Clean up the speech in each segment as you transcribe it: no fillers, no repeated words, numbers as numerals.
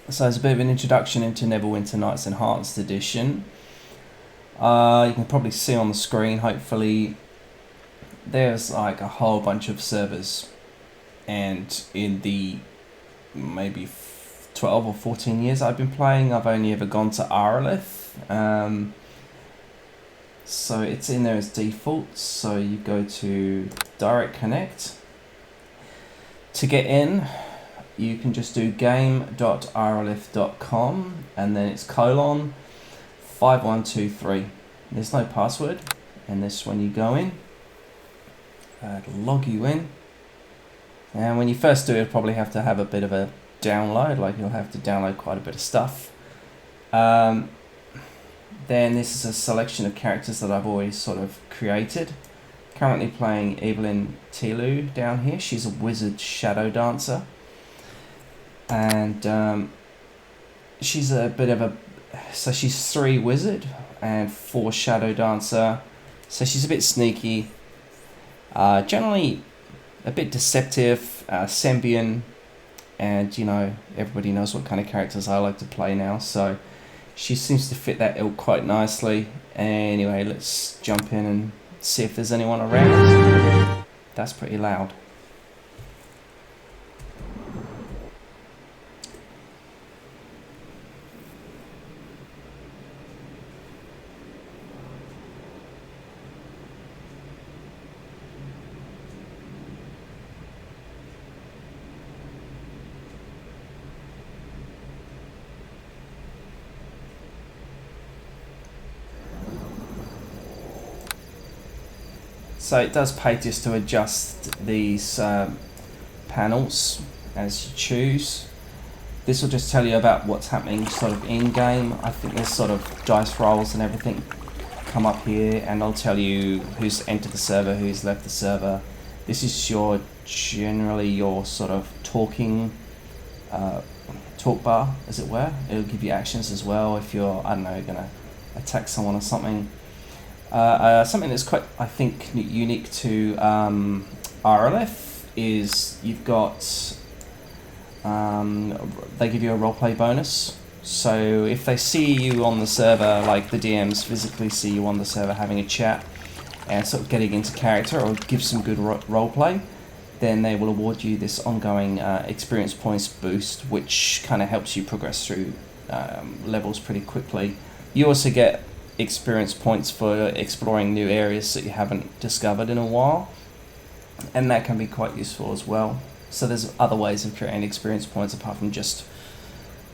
So it's a bit of an introduction into Neverwinter Nights Enhanced Edition. You can probably see on the screen, hopefully, there's like a whole bunch of servers, and in the maybe 12 or 14 years I've been playing, I've only ever gone to Arelith. So it's in there as default, so you go to Direct Connect. To get in, you can just do game.arelith.com and then it's :5123. There's no password, and this when you go in, it'll log you in. And when you first do it, you'll probably have to have a bit of a download, like you'll have to download quite a bit of stuff. Then this is a selection of characters that I've always sort of created. Currently playing Evelyn Tilu down here. She's a wizard shadow dancer. And she's a bit of a... So she's 3 wizard and 4 shadow dancer. So she's a bit sneaky. Generally a bit deceptive, Sembian. And, you know, everybody knows what kind of characters I like to play now. So she seems to fit that ilk quite nicely. Anyway, let's jump in and see if there's anyone around. That's pretty loud. So it does pay just to adjust these panels as you choose. This will just tell you about what's happening sort of in game. I think there's sort of dice rolls and everything come up here, and I'll tell you who's entered the server, who's left the server. This is your generally your sort of talking talk bar, as it were. It'll give you actions as well if you're, I don't know, gonna attack someone or something. Something that's quite, I think, unique to Arelith is you've got, they give you a roleplay bonus. So if they see you on the server, like the DMs physically see you on the server having a chat and sort of getting into character or give some good roleplay, then they will award you this ongoing experience points boost, which kind of helps you progress through levels pretty quickly. You also get experience points for exploring new areas that you haven't discovered in a while, and that can be quite useful as well. So there's other ways of creating experience points apart from just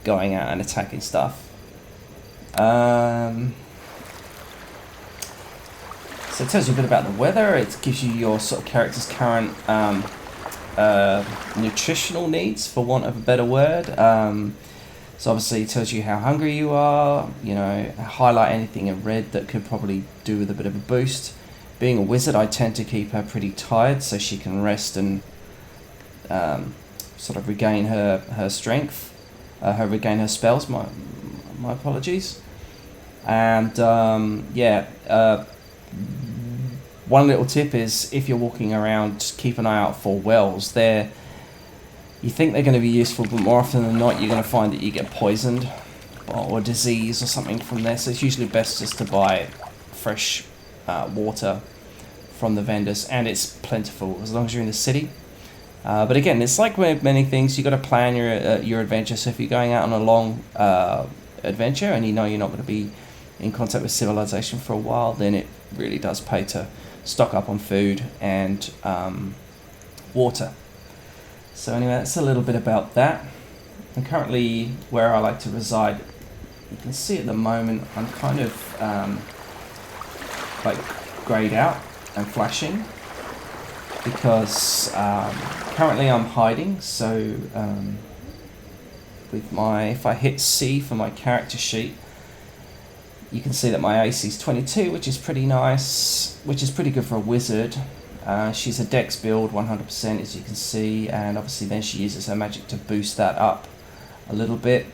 going out and attacking stuff. So it tells you a bit about the weather. It gives you your sort of character's current nutritional needs, for want of a better word. So obviously it tells you how hungry you are, you know, highlight anything in red that could probably do with a bit of a boost. Being a wizard, I tend to keep her pretty tired so she can rest and sort of regain her strength, regain her spells, my apologies. And one little tip is if you're walking around, just keep an eye out for wells. You think they're going to be useful, but more often than not, you're going to find that you get poisoned or disease or something from there. So it's usually best just to buy fresh water from the vendors, and it's plentiful as long as you're in the city. But again, it's like with many things, you got to plan your adventure. So if you're going out on a long adventure and you know you're not going to be in contact with civilization for a while, then it really does pay to stock up on food and water. So anyway, that's a little bit about that. And currently where I like to reside, you can see at the moment I'm kind of like grayed out and flashing because currently I'm hiding. So with if I hit C for my character sheet, you can see that my AC is 22, which is pretty nice, which is pretty good for a wizard. She's a dex build, 100%, as you can see, and obviously then she uses her magic to boost that up a little bit.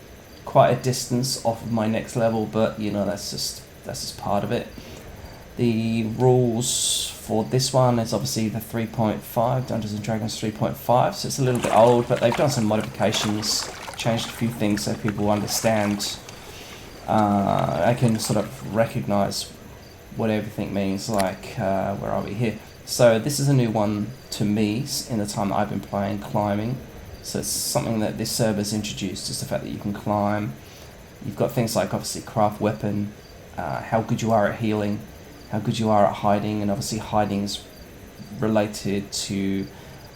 Quite a distance off of my next level, but you know, that's just part of it. The rules for this one is obviously the 3.5, Dungeons & Dragons 3.5, so it's a little bit old, but they've done some modifications changed a few things so people understand. I can sort of recognize what everything means. Like, where are we here? So this is a new one to me in the time that I've been playing, climbing. So it's something that this server's introduced, is the fact that you can climb. You've got things like, obviously, craft weapon, how good you are at healing, how good you are at hiding, and obviously hiding is related to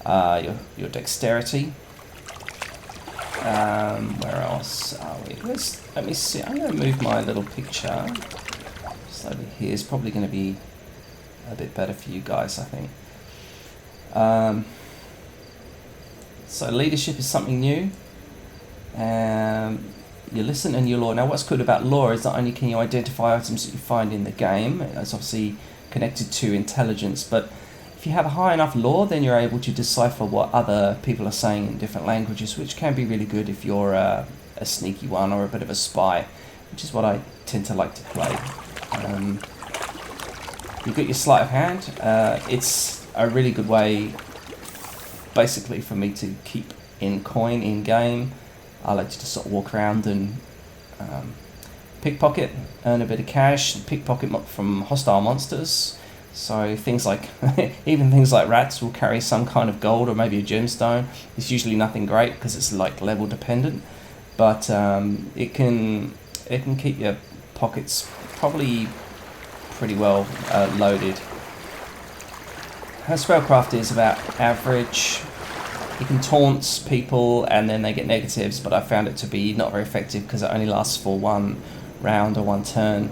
your dexterity. Where else are we? Let me see. I'm going to move my little picture. Just over here is probably going to be a bit better for you guys, I think. So leadership is something new. You listen and you lore. Now what's good about lore is not only can you identify items that you find in the game, it's obviously connected to intelligence, but if you have a high enough lore, then you're able to decipher what other people are saying in different languages, which can be really good if you're a sneaky one or a bit of a spy, which is what I tend to like to play. You've got your sleight of hand. It's a really good way, basically, for me to keep in coin in game. I like to just sort of walk around and pickpocket, earn a bit of cash, pickpocket from hostile monsters. So things like, even things like rats will carry some kind of gold or maybe a gemstone. It's usually nothing great because it's like level dependent, but it can keep your pockets probably pretty well loaded. Her spellcraft is about average. You can taunt people and then they get negatives, but I found it to be not very effective because it only lasts for one round or one turn.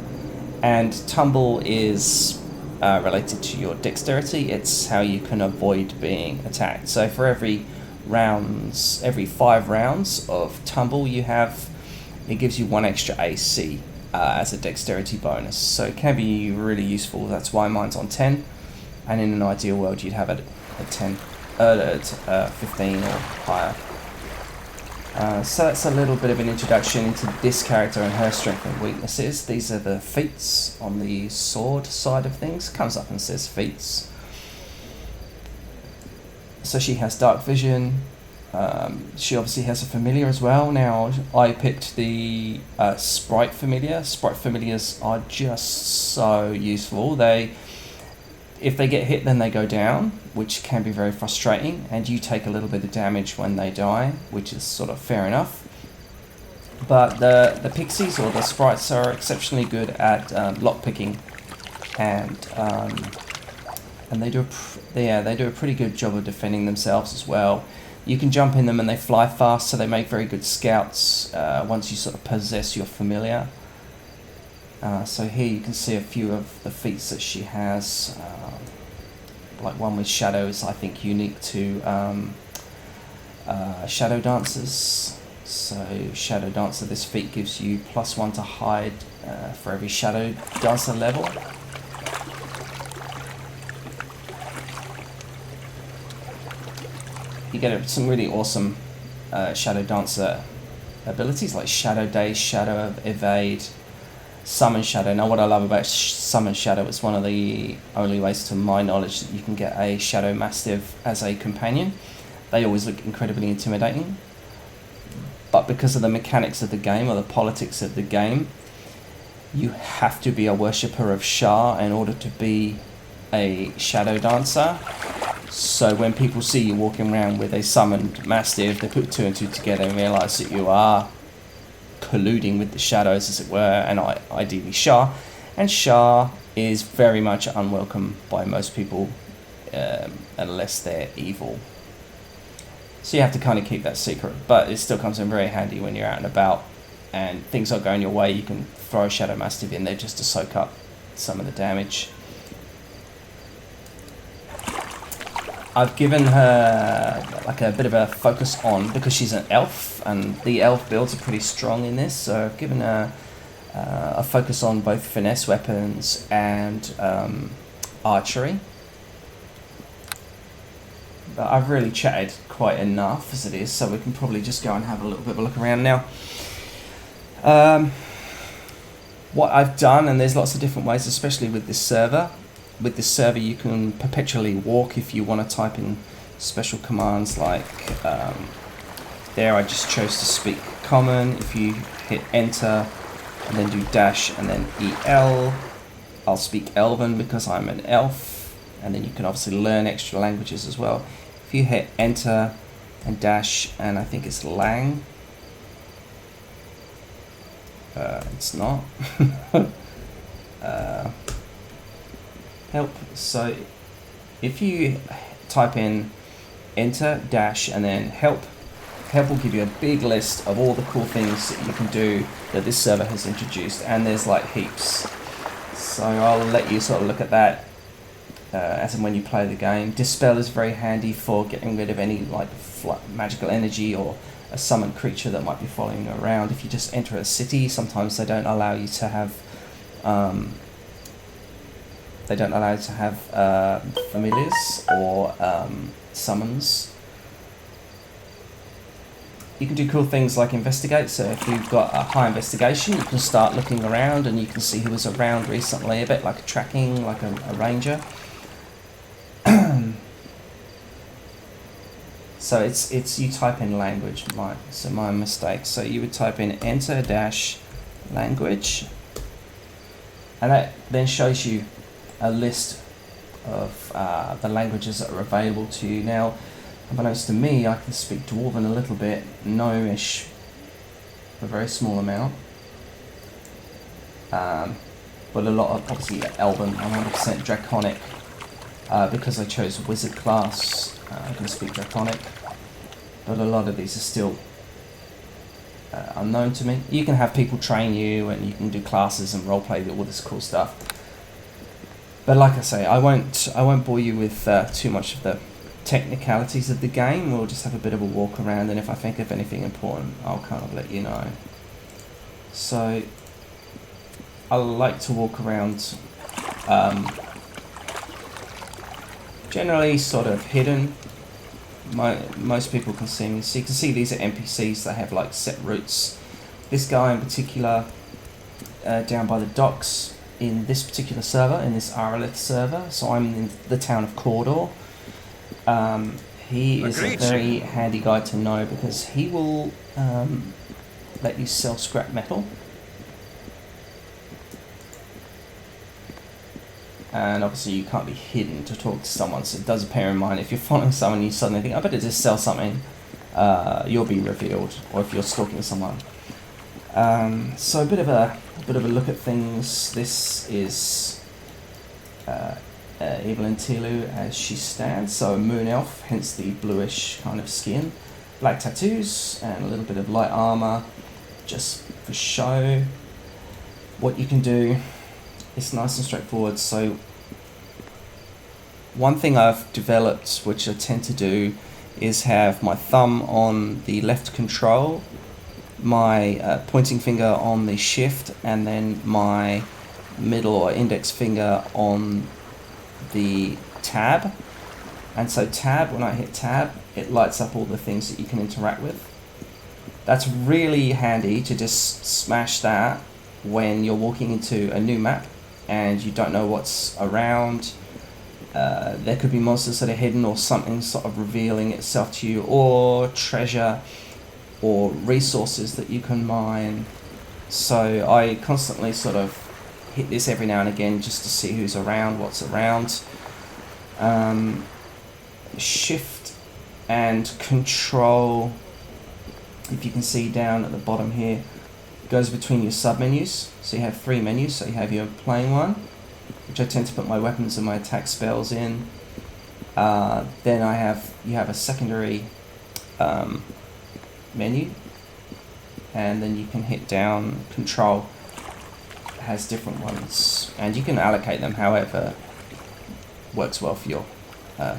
And tumble is related to your dexterity. It's how you can avoid being attacked. So for every 5 rounds of tumble you have, it gives you 1 extra AC as a dexterity bonus. So it can be really useful. That's why mine's on 10. And in an ideal world, you'd have it at 10. At 15 or higher. So that's a little bit of an introduction into this character and her strengths and weaknesses. These are the feats on the sword side of things. Comes up and says feats. So she has dark vision. She obviously has a familiar as well. Now I picked the sprite familiar. Sprite familiars are just so useful. If they get hit, then they go down, which can be very frustrating, and you take a little bit of damage when they die, which is sort of fair enough. But the pixies or the sprites are exceptionally good at lockpicking, and they do a pretty good job of defending themselves as well. You can jump in them and they fly fast, so they make very good scouts once you sort of possess your familiar. So here you can see a few of the feats that she has, like one with shadow is I think unique to shadow dancers. So shadow dancer, this feat gives you +1 to hide for every shadow dancer level. You get some really awesome shadow dancer abilities like shadow daze, shadow evade, summon shadow. Now what I love about summon shadow, it's one of the only ways to my knowledge that you can get a shadow mastiff as a companion. They always look incredibly intimidating, but because of the mechanics of the game or the politics of the game, you have to be a worshipper of Shah in order to be a shadow dancer. So when people see you walking around with a summoned mastiff, they put 2 and 2 together and realise that you are colluding with the shadows, as it were, and ideally Shah. And Shah is very much unwelcome by most people unless they're evil. So you have to kind of keep that secret, but it still comes in very handy when you're out and about and things are going your way. You can throw a Shadow Mastiff in there just to soak up some of the damage. I've given her like a bit of a focus on, because she's an elf and the elf builds are pretty strong in this, so I've given her a focus on both finesse weapons and archery. But I've really chatted quite enough as it is, so we can probably just go and have a little bit of a look around now. What I've done, and there's lots of different ways, especially with this server. With this server you can perpetually walk if you want to type in special commands like There I just chose to speak common. If you hit enter and then do dash and then EL, I'll speak Elven because I'm an elf, and then you can obviously learn extra languages as well. If you hit enter and dash and I think it's Lang, it's not. Help. So if you type in enter dash and then help will give you a big list of all the cool things that you can do that this server has introduced, and there's like heaps. So I'll let you sort of look at that as and when you play the game. Dispel is very handy for getting rid of any like magical energy or a summoned creature that might be following you around. If you just enter a city, sometimes they don't allow you to have familiars or summons. You can do cool things like investigate, so if you've got a high investigation, you can start looking around and you can see who was around recently, a bit like a tracking, like a ranger. So it's you type in language, my mistake. So you would type in enter dash language, and that then shows you a list of the languages that are available to you. Now, unbeknownst to me, I can speak Dwarven a little bit, Gnomish, a very small amount, but a lot of obviously Elven, 100% Draconic, because I chose Wizard class. I can speak Draconic, but a lot of these are still unknown to me. You can have people train you, and you can do classes and roleplay, all this cool stuff. But like I say, I won't bore you with too much of the technicalities of the game. We'll just have a bit of a walk around, and if I think of anything important, I'll kind of let you know. So I like to walk around generally sort of hidden. Most people can see me. So you can see these are NPCs that have like set routes. This guy in particular, down by the docks in this particular server, in this Arelith server, so I'm in the town of Cawdor. He is a very handy guy to know because he will let you sell scrap metal. And obviously you can't be hidden to talk to someone, so it does bear in mind if you're following someone and you suddenly think, I better just sell something, you'll be revealed, or if you're stalking someone. So a bit of a look at things. This is Evelyn Tilu as she stands, so a moon elf, hence the bluish kind of skin, black tattoos and a little bit of light armor just for show. What you can do, it's nice and straightforward. So one thing I've developed, which I tend to do, is have my thumb on the left control, my pointing finger on the shift, and then my middle or index finger on the tab. And so tab, when I hit tab, it lights up all the things that you can interact with. That's really handy to just smash that when you're walking into a new map and you don't know what's around. There could be monsters that are hidden, or something sort of revealing itself to you, or treasure or resources that you can mine. So I constantly sort of hit this every now and again just to see who's around, what's around. Shift and control, if you can see down at the bottom here, goes between your sub-menus. So you have 3 menus. So you have your playing one, which I tend to put my weapons and my attack spells in. Then you have a secondary menu, and then you can hit down control. It has different ones, and you can allocate them however works well for your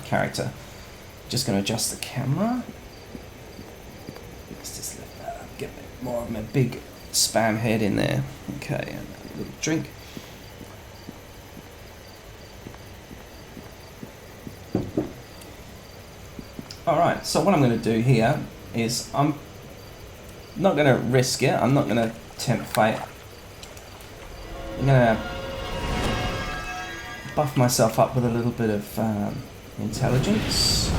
character. Just going to adjust the camera. Let's just lift that up, get more of my big spam head in there. Okay, and a little drink. Alright, so what I'm going to do here is I'm not going to risk it. I'm not going to tempt fate. I'm going to buff myself up with a little bit of intelligence.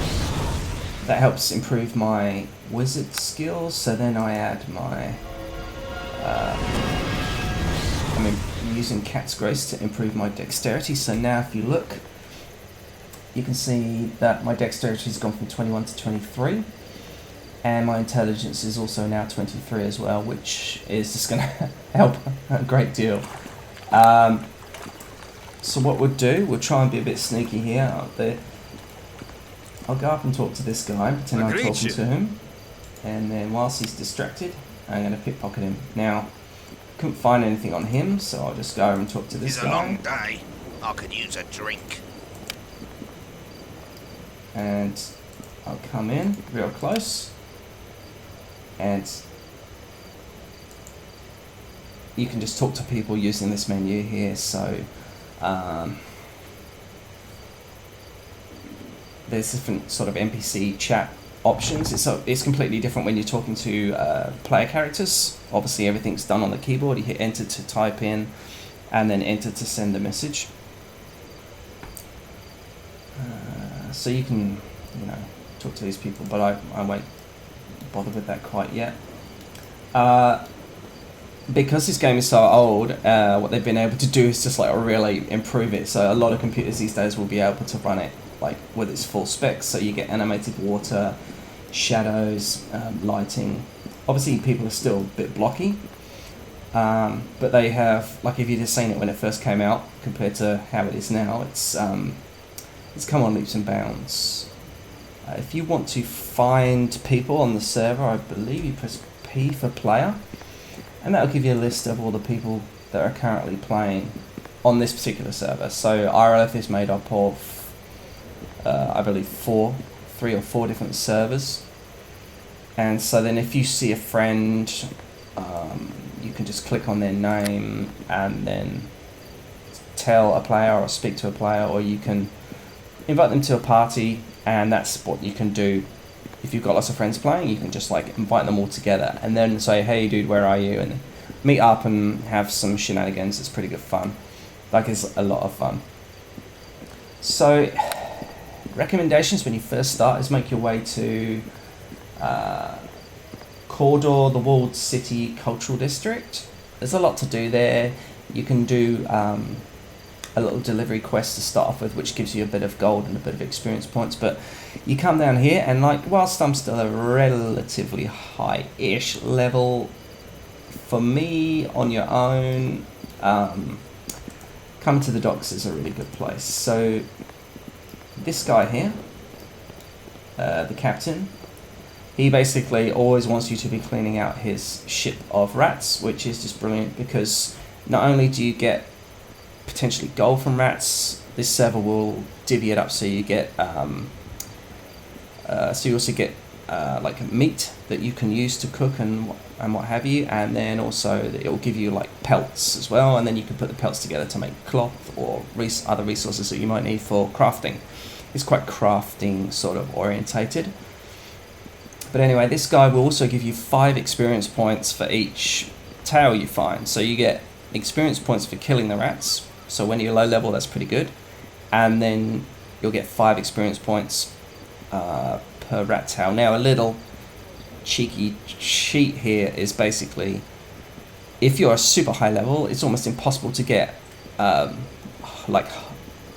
that helps improve my wizard skills. So then I add my I'm using Cat's Grace to improve my dexterity. So now if you look, you can see that my dexterity has gone from 21 to 23, and my intelligence is also now 23 as well, which is just going to help a great deal. So what we'll do, we'll try and be a bit sneaky here. I'll go up and talk to this guy, pretend I'm talking to him, and then whilst he's distracted, I'm going to pickpocket him. Now, couldn't find anything on him, so I'll just go over and talk to this guy. It's a long day. I could use a drink. And I'll come in real close, and you can just talk to people using this menu here. So there's different sort of NPC chat options. It's completely different when you're talking to player characters. Obviously everything's done on the keyboard. You hit enter to type in, and then enter to send a message. So you can, talk to these people, but I won't bother with that quite yet. Because this game is so old, what they've been able to do is just like really improve it. So a lot of computers these days will be able to run it like with its full specs. So you get animated water, shadows, lighting. Obviously people are still a bit blocky, but they have, like if you'd have seen it when it first came out compared to how it is now, it's come on leaps and bounds. If you want to find people on the server, I believe you press P for player, and that'll give you a list of all the people that are currently playing on this particular server. So Arelith is made up of, I believe, 3 or 4 different servers. And so then if you see a friend, you can just click on their name and then tell a player or speak to a player, or you can invite them to a party, and that's what you can do. If you've got lots of friends playing, you can just like invite them all together and then say, hey dude, where are you? And meet up and have some shenanigans. It's pretty good fun. Like, it's a lot of fun. So recommendations when you first start is make your way to Cawdor, the Walled City Cultural District. There's a lot to do there. You can do a little delivery quest to start off with, which gives you a bit of gold and a bit of experience points. But you come down here, and like, whilst I'm still a relatively high-ish level, for me on your own, coming to the docks is a really good place. So this guy here, the captain, he basically always wants you to be cleaning out his ship of rats, which is just brilliant, because not only do you get potentially gold from rats, this server will divvy it up so you get so you also get like meat that you can use to cook and what have you, and then also it will give you like pelts as well, and then you can put the pelts together to make cloth or other resources that you might need for crafting. It's quite crafting sort of orientated. But anyway, this guy will also give you 5 experience points for each tail you find. So you get experience points for killing the rats. So when you're low level, that's pretty good. And then you'll get 5 experience points per rat tail. Now, a little cheeky cheat here is basically, if you're a super high level, it's almost impossible to get like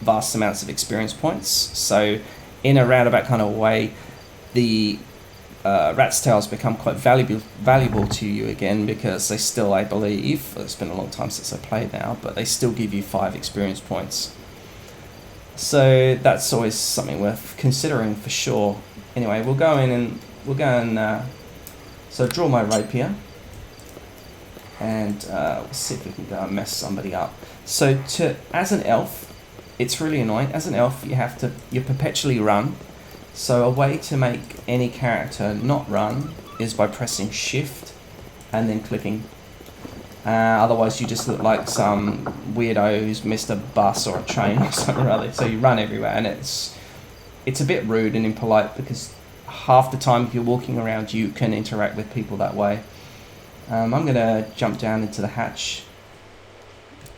vast amounts of experience points. So in a roundabout kind of way, the rat's tails become quite valuable to you again, because they still, I believe, it's been a long time since I played now, but they still give you 5 experience points. So that's always something worth considering for sure. Anyway, we'll go in and so draw my rapier, and we'll see if we can go and mess somebody up. So as an elf, it's really annoying. As an elf, you perpetually run. So a way to make any character not run is by pressing shift and then clicking. Otherwise you just look like some weirdo who's missed a bus or a train or something or other. So you run everywhere, and it's a bit rude and impolite, because half the time if you're walking around you can interact with people that way. I'm going to jump down into the hatch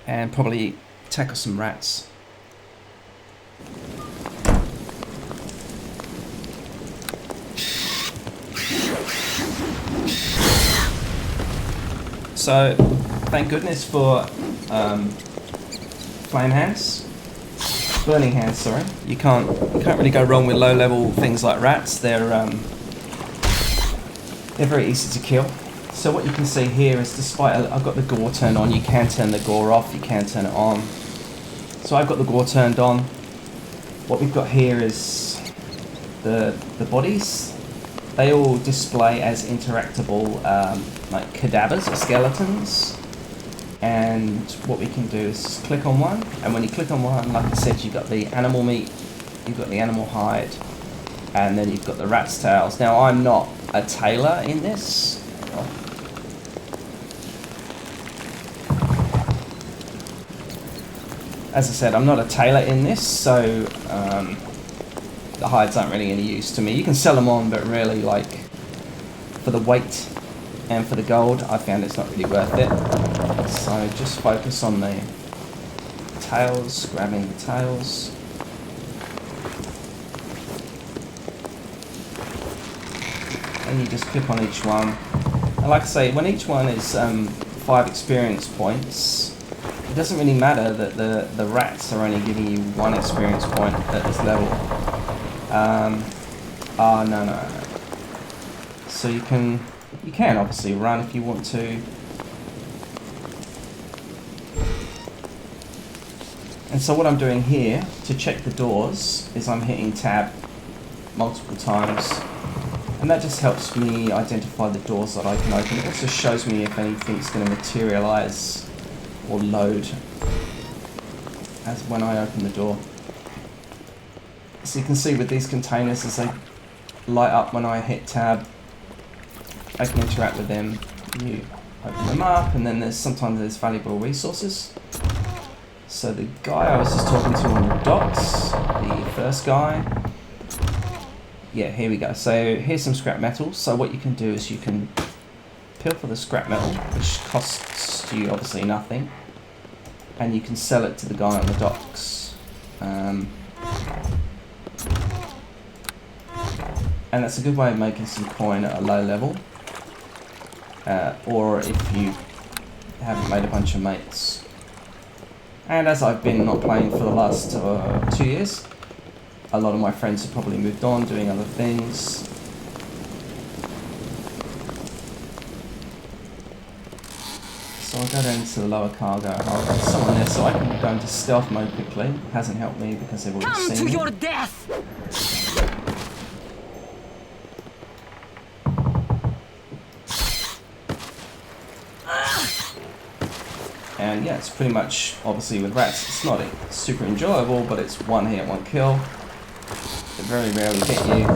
and probably tackle some rats. So, thank goodness for flame hands. Burning hands, sorry. You can't really go wrong with low level things like rats. They're very easy to kill. So what you can see here is, despite I've got the gore turned on, you can turn the gore off, you can turn it on. So I've got the gore turned on. What we've got here is the bodies. They all display as interactable like cadavers or skeletons. And what we can do is just click on one, and when you click on one, like I said, you've got the animal meat, you've got the animal hide, and then you've got the rat's tails. Now, I'm not a tailor in this. As I said, I'm not a tailor in this, so the hides aren't really any use to me. You can sell them on, but really, like, for the weight and for the gold, I found it's not really worth it. So just focus on the tails, grabbing the tails. And you just click on each one. And like I say, when each one is 5 experience points, it doesn't really matter that the rats are only giving you 1 experience point at this level. No. So you can obviously run if you want to. And so what I'm doing here to check the doors is I'm hitting tab multiple times, and that just helps me identify the doors that I can open. It also shows me if anything's going to materialize or load as when I open the door. So you can see with these containers, as they light up when I hit tab, I can interact with them. You open them up, and then sometimes there's valuable resources. So the guy I was just talking to on the docks, the first guy, yeah, here we go. So here's some scrap metal. So what you can do is you can pilfer the scrap metal, which costs you obviously nothing, and you can sell it to the guy on the docks. And that's a good way of making some coin at a low level, or if you haven't made a bunch of mates. And as I've been not playing for the last 2 years, a lot of my friends have probably moved on, doing other things. So I'll go down to the lower cargo. I'll have someone there so I can go into stealth mode quickly. Hasn't helped me because they've already seen me. Come to your death! And yeah, it's pretty much, obviously with rats, it's not super enjoyable, but it's 1 hit, 1 kill. They very rarely hit you.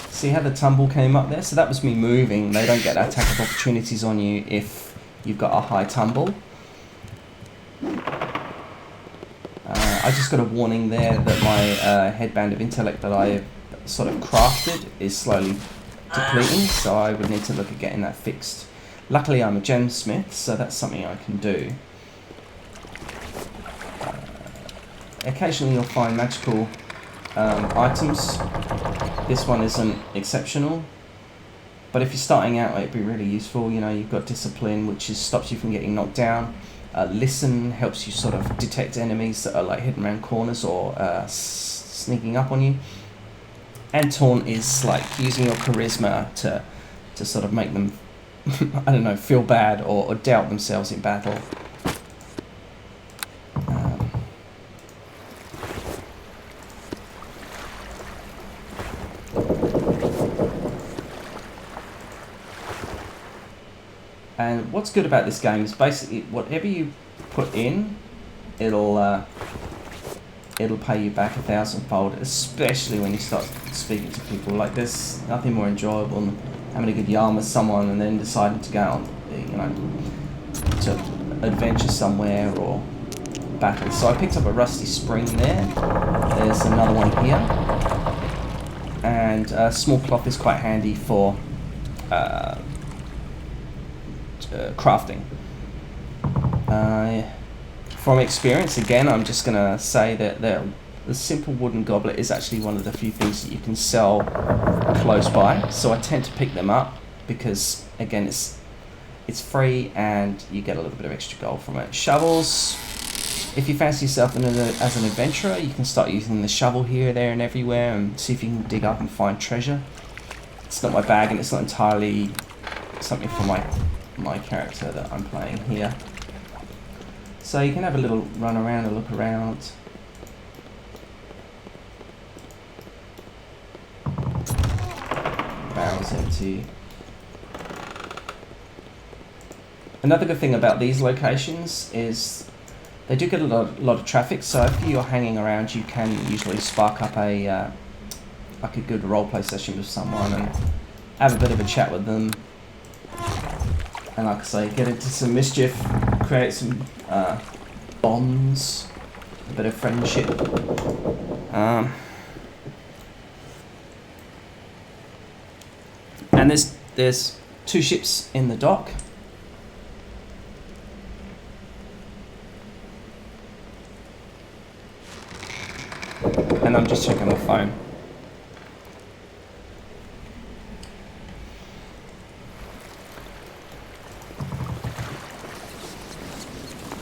See how the tumble came up there? So that was me moving. They don't get attack of opportunities on you if you've got a high tumble. I just got a warning there that my headband of intellect that I sort of crafted is slowly depleting, so I would need to look at getting that fixed. Luckily I'm a gemsmith, so that's something I can do. Occasionally you'll find magical items. This one isn't exceptional, but if you're starting out it'd be really useful. You know, you've got discipline, which stops you from getting knocked down. Listen helps you sort of detect enemies that are like hidden around corners or sneaking up on you. And taunt is like using your charisma to sort of make them, I don't know, feel bad or doubt themselves in battle. And what's good about this game is basically whatever you put in, it'll pay you back 1,000-fold, especially when you start speaking to people. Like, there's nothing more enjoyable than having a good yarn with someone and then deciding to go on, you know, to adventure somewhere or battle. So I picked up a rusty spring there. There's another one here. And small cloth is quite handy for crafting. From experience, again, I'm just going to say that the simple wooden goblet is actually one of the few things that you can sell close by. So I tend to pick them up because, again, it's free and you get a little bit of extra gold from it. Shovels. If you fancy yourself as an adventurer, you can start using the shovel here, there, and everywhere and see if you can dig up and find treasure. It's not my bag and it's not entirely something for my character that I'm playing here. So you can have a little run around and look around. Barrel's empty. Another good thing about these locations is they do get a lot of traffic, so if you're hanging around you can usually spark up a good roleplay session with someone and have a bit of a chat with them. And like I say, get into some mischief, create some bonds, a bit of friendship. And there's 2 ships in the dock. And I'm just checking my phone.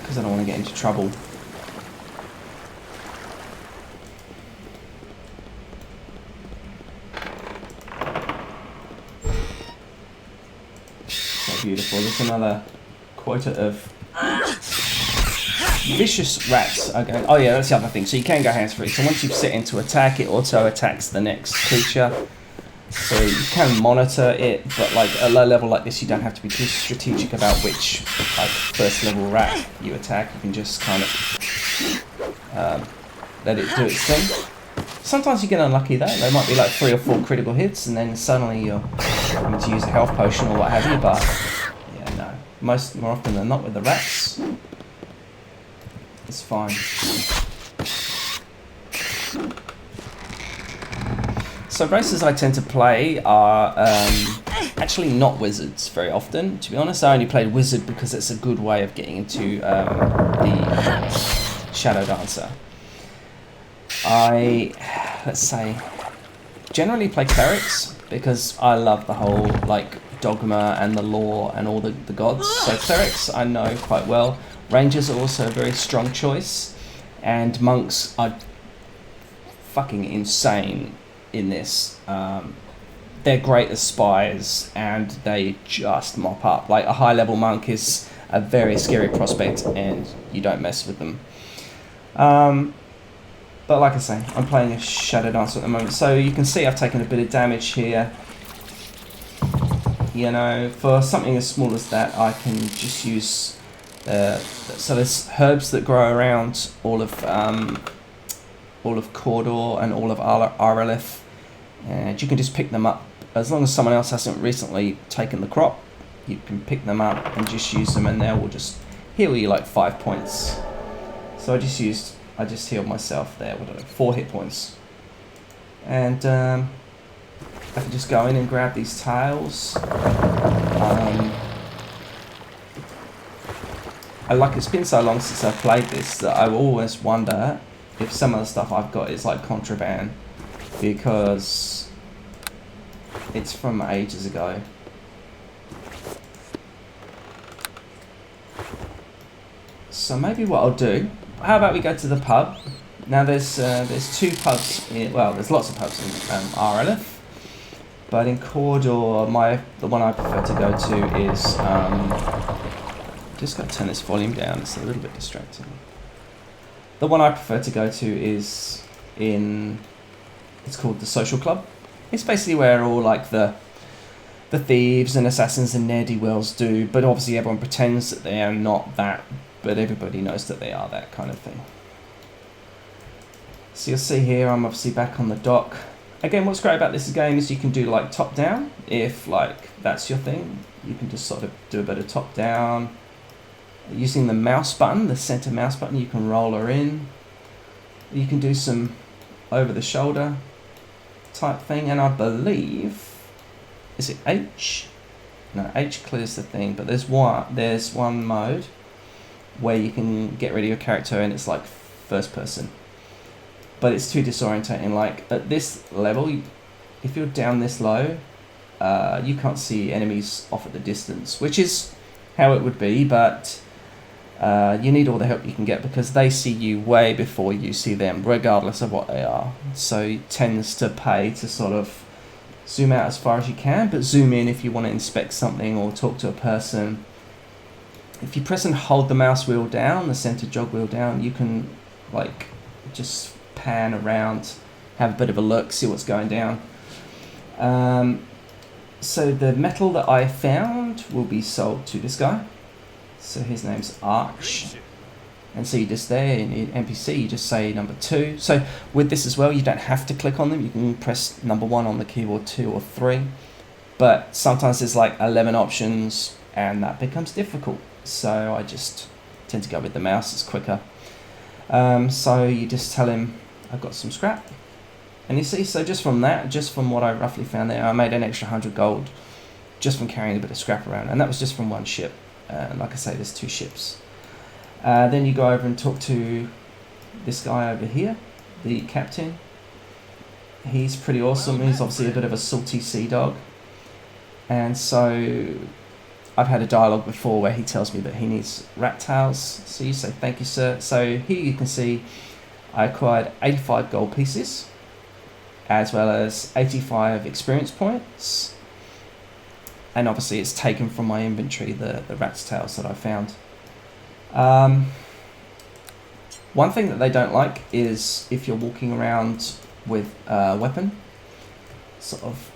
Because I don't want to get into trouble. So beautiful. There's another quota of vicious rats are going. Oh yeah, that's the other thing. So you can go hands-free. So once you've set into attack, it auto attacks the next creature. So you can monitor it, but like a low level like this, you don't have to be too strategic about which like first level rat you attack. You can just kind of let it do its thing. Sometimes you get unlucky though. There might be like 3 or 4 critical hits, and then suddenly you're having to use a health potion or what have you. But yeah, no. More often than not with the rats, it's fine. So races I tend to play are actually not wizards very often, to be honest. I only played wizard because it's a good way of getting into the Shadow Dancer. Let's say, generally play clerics because I love the whole like dogma and the lore and all the gods. So clerics I know quite well. Rangers are also a very strong choice, and monks are fucking insane in this. They're great as spies and they just mop up. Like a high level monk is a very scary prospect and you don't mess with them. But like I say, I'm playing a Shadow Dancer at the moment, so you can see I've taken a bit of damage here. You know, for something as small as that, I can just use so there's herbs that grow around all of Cawdor and all of Arelith, and you can just pick them up as long as someone else hasn't recently taken the crop. You can pick them up and just use them, and they will just heal you like 5 points. So I just healed myself there with 4 hit points, and I can just go in and grab these tails. It's been so long since I've played this that I always wonder if some of the stuff I've got is like contraband, because it's from ages ago. So maybe what I'll do, how about we go to the pub? Now there's 2 pubs, there's lots of pubs in Arelith, but in Cawdor, the one I prefer to go to is, just got to turn this volume down, it's a little bit distracting. The one I prefer to go to is it's called the Social Club. It's basically where all like the thieves and assassins and ne'er-do-wells do, but obviously everyone pretends that they are not that, but everybody knows that they are that kind of thing. So you'll see here, I'm obviously back on the dock. Again, what's great about this game is you can do like top down, if like that's your thing. You can just sort of do a bit of top down. Using the mouse button, the center mouse button, you can roll her in. You can do some over the shoulder type thing, and I believe, is it H? No, H clears the thing, but there's one mode where you can get rid of your character and it's like first person. but it's too disorientating. Like at this level, if you're down this low, you can't see enemies off at the distance, which is how it would be, but you need all the help you can get because they see you way before you see them, regardless of what they are. So it tends to pay to sort of zoom out as far as you can, but zoom in if you want to inspect something or talk to a person. If you press and hold the mouse wheel down, the center jog wheel down, you can like just pan around, have a bit of a look, see what's going down. So the metal that I found will be sold to this guy. So his name's Arch. And so you just there in NPC, you just say number 2. So with this as well, you don't have to click on them. You can press number 1 on the keyboard, 2 or 3. But sometimes there's like 11 options and that becomes difficult. So I just tend to go with the mouse, it's quicker. So you just tell him, I've got some scrap. And you see, so just from that, just from what I roughly found there, I made an extra 100 gold just from carrying a bit of scrap around. And that was just from one ship. Like I say, there's 2 ships. Then you go over and talk to this guy over here, the captain. He's pretty awesome. He's obviously a bit of a salty sea dog. And so I've had a dialogue before where he tells me that he needs rat tails. So you say, thank you, sir. So here you can see I acquired 85 gold pieces, as well as 85 experience points. And obviously it's taken from my inventory, the rat's tails that I found. One thing that they don't like is if you're walking around with a weapon sort of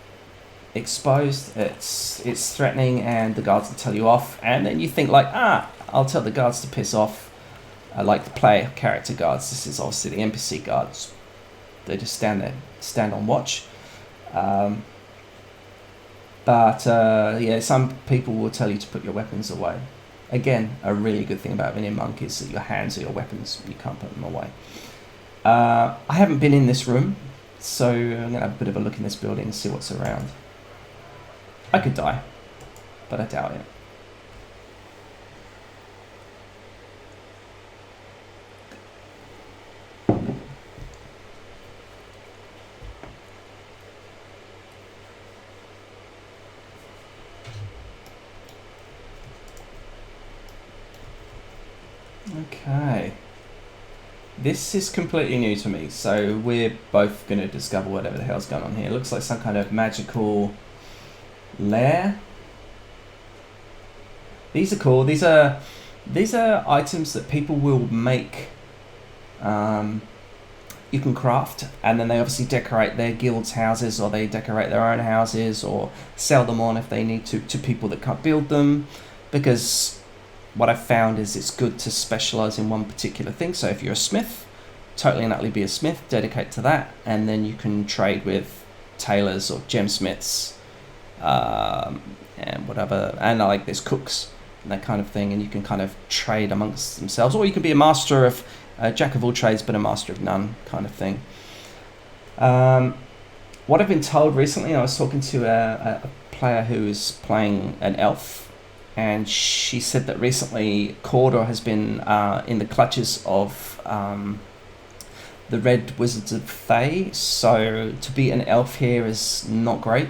exposed, it's threatening and the guards will tell you off, and then you think like, I'll tell the guards to piss off. Like the player character guards, this is obviously the NPC guards. They just stand there, stand on watch. But yeah, some people will tell you to put your weapons away. Again, a really good thing about being a monk is that your hands are your weapons. You can't put them away. I haven't been in this room, so I'm going to have a bit of a look in this building and see what's around. I could die, but I doubt it. Okay, this is completely new to me, so we're both going to discover whatever the hell's going on here. It looks like some kind of magical lair. These are cool. These are items that people will make. You can craft, and then they obviously decorate their guild's houses, or they decorate their own houses, or sell them on if they need to people that can't build them, because what I've found is it's good to specialize in one particular thing. So if you're a smith, totally and utterly be a smith, dedicate to that, and then you can trade with tailors or gemsmiths, and whatever, and like there's cooks and that kind of thing, and you can kind of trade amongst themselves, or you can be a master of jack of all trades but a master of none kind of thing. What I've been told recently, I was talking to a player who is playing an elf, and she said that recently Cawdor has been in the clutches of the Red Wizards of Thay. So to be an elf here is not great.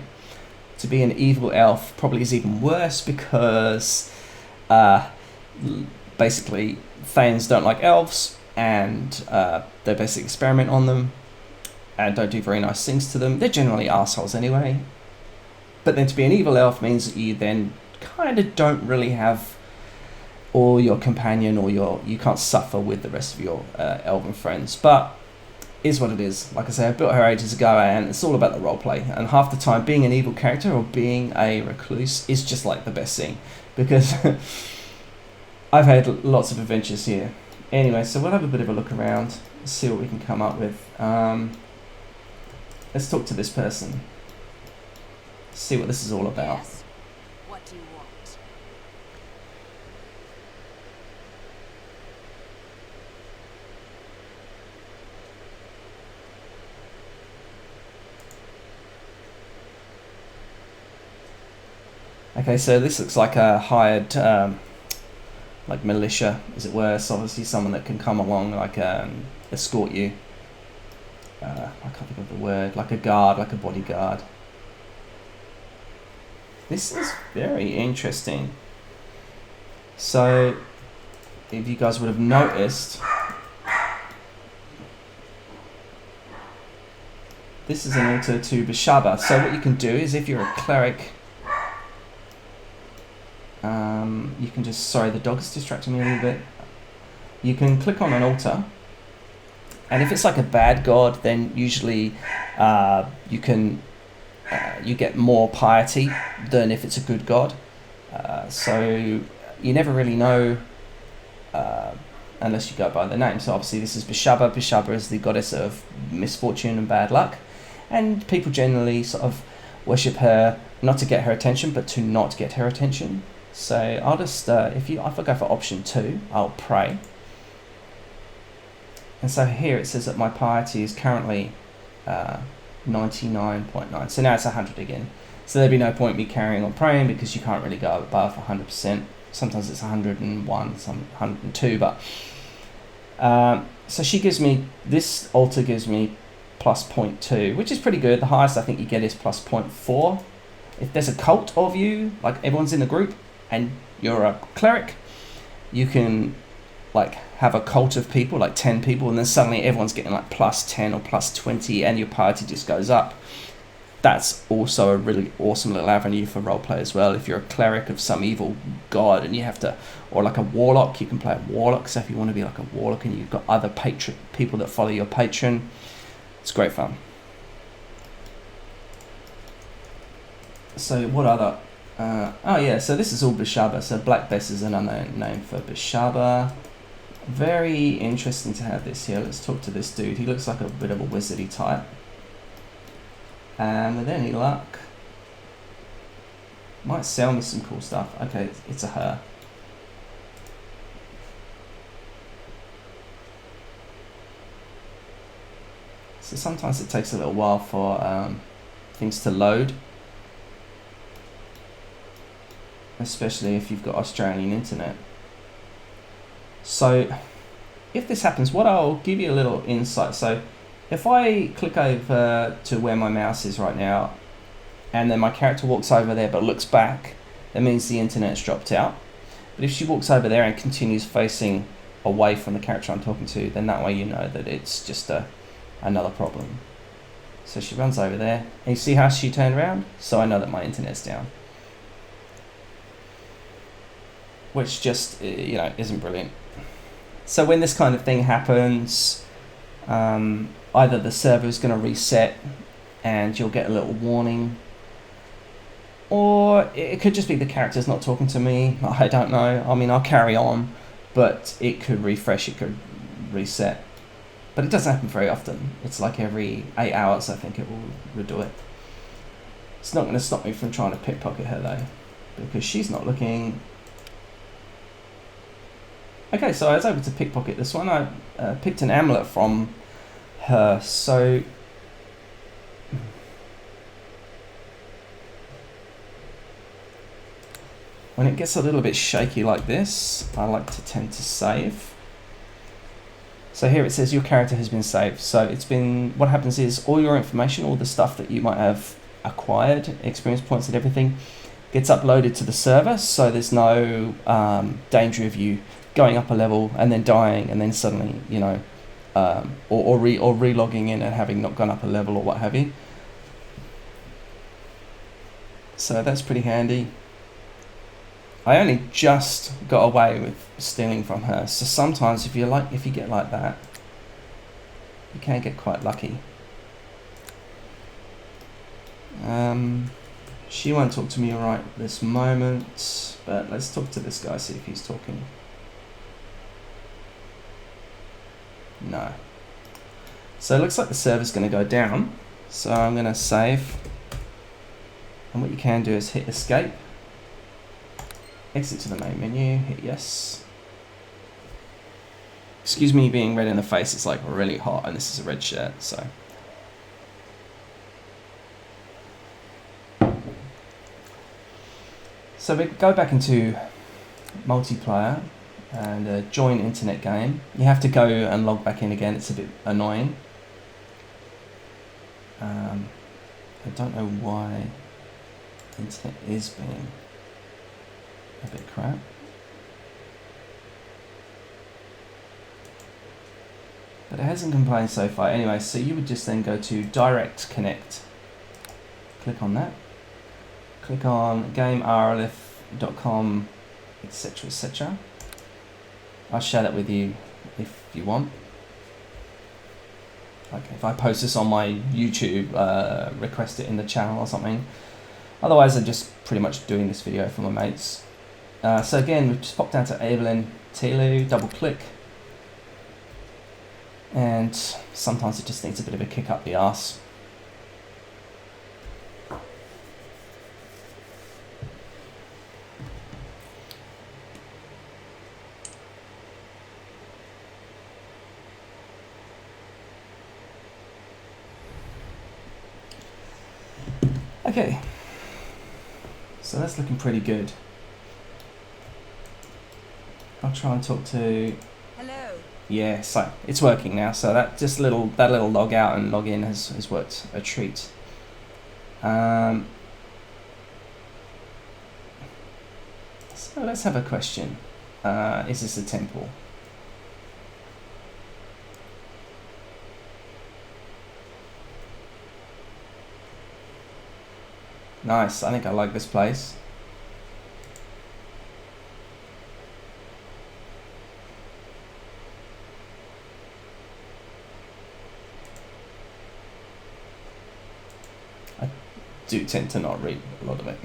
To be an evil elf probably is even worse, because basically Thayans don't like elves, and they basically experiment on them and don't do very nice things to them. They're generally assholes anyway. But then to be an evil elf means that you then kind of don't really have all your companion, or you can't suffer with the rest of your elven friends. But is what it is. Like I say, I built her ages ago, and it's all about the roleplay. And half the time, being an evil character or being a recluse is just like the best thing, because I've had lots of adventures here. Anyway, so we'll have a bit of a look around, see what we can come up with. Let's talk to this person, see what this is all about. Yes. What do you want? Okay, so this looks like a hired, like militia, as it were. So obviously someone that can come along, like escort you. I can't think of the word, like a guard, like a bodyguard. This is very interesting. So, if you guys would have noticed, this is an altar to Bishaba. So what you can do is, if you're a cleric, you can just, sorry, the dog is distracting me a little bit. You can click on an altar, and if it's like a bad god, then usually you can you get more piety than if it's a good god. So you never really know unless you go by the name. So obviously this is Bishaba. Bishaba is the goddess of misfortune and bad luck, and people generally sort of worship her not to get her attention, but to not get her attention. So I'll just if I go for option 2, I'll pray. And so here it says that my piety is currently 99.9. So now it's 100 again. So there'd be no point me carrying on praying because you can't really go above 100%. Sometimes it's 101, some 102. But so she gives me, this altar gives me plus 0.2, which is pretty good. The highest I think you get is plus 0.4. If there's a cult of you, like everyone's in a group and you're a cleric, you can like have a cult of people, like 10 people, and then suddenly everyone's getting like plus 10 or plus 20 and your party just goes up. That's also a really awesome little avenue for roleplay as well. If you're a cleric of some evil god and you have to, or like a warlock, you can play a warlock. So if you want to be like a warlock and you've got other people that follow your patron, it's great fun. So what other, oh yeah, so this is all Bishaba. So Black Bess is another name for Bishaba. Very interesting to have this here. Let's talk to this dude. He looks like a bit of a wizardy type. And with any luck, might sell me some cool stuff. Okay, it's a her. So sometimes it takes a little while for things to load, especially if you've got Australian internet. So if this happens, what I'll give you a little insight. So if I click over to where my mouse is right now, and then my character walks over there but looks back, that means the internet's dropped out. But if she walks over there and continues facing away from the character I'm talking to, then that way you know that it's just another problem. So she runs over there, and you see how she turned around? So I know that my internet's down. Which just, isn't brilliant. So when this kind of thing happens, either the server is going to reset and you'll get a little warning, or it could just be the character's not talking to me. I don't know. I mean, I'll carry on, but it could refresh, it could reset. But it doesn't happen very often. It's like every 8 hours, I think it will redo it. It's not going to stop me from trying to pickpocket her though, because she's not looking. Okay, so I was able to pickpocket this one. I picked an amulet from her. So when it gets a little bit shaky like this, I like to tend to save. So here it says your character has been saved. So it's been, what happens is all your information, all the stuff that you might have acquired, experience points and everything, gets uploaded to the server. So there's no danger of you going up a level and then dying and then suddenly, or re-logging in and having not gone up a level or what have you. So that's pretty handy. I only just got away with stealing from her. So sometimes if you get like that, you can get quite lucky. She won't talk to me right this moment, but let's talk to this guy, see if he's talking. No. So it looks like the server's going to go down. So I'm going to save. And what you can do is hit escape. Exit to the main menu, hit yes. Excuse me being red in the face, it's like really hot and this is a red shirt, so. So we go back into multiplayer and join internet game. You have to go and log back in again, it's a bit annoying. I don't know why the internet is being a bit crap. But it hasn't complained so far. Anyway, so you would just then go to Direct Connect. Click on that. Click on gamearelith.com, etc, etc. I'll share that with you if you want. Okay, if I post this on my YouTube, request it in the channel or something. Otherwise, I'm just pretty much doing this video for my mates. So again, we've just popped down to Evelyn Telu, double click. And sometimes it just needs a bit of a kick up the arse. Okay, so that's looking pretty good. I'll try and talk to. Hello. Yeah, so it's working now. So that little log out and log in has worked a treat. So let's have a question. Is this a temple? Nice. I think I like this place. Do tend to not read a lot of it.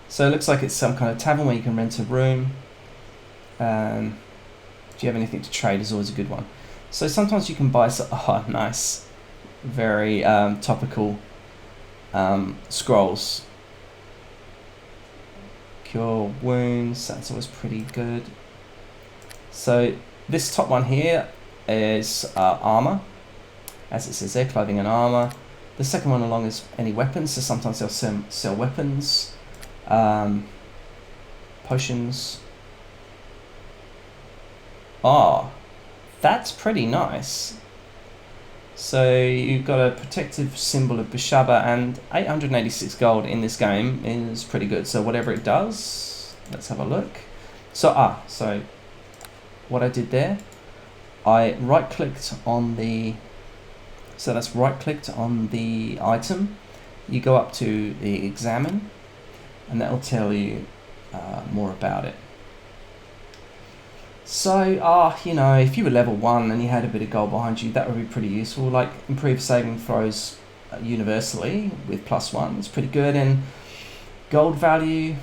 So it looks like it's some kind of tavern where you can rent a room. Do you have anything to trade is always a good one. So sometimes you can buy oh nice, very topical scrolls. Cure wounds, that's always pretty good. So this top one here is armor, as it says there, clothing and armor. The second one along is any weapons, so sometimes they'll sell weapons, potions. Ah, that's pretty nice. So you've got a protective symbol of Bishaba, and 886 gold in this game is pretty good. So whatever it does, let's have a look. So so what I did there, I right-clicked on the. So that's right-clicked on the item. You go up to the examine, and that will tell you more about it. So, you know, if you were level 1 and you had a bit of gold behind you, that would be pretty useful. Like, improved saving throws universally with +1. It's pretty good. And gold value,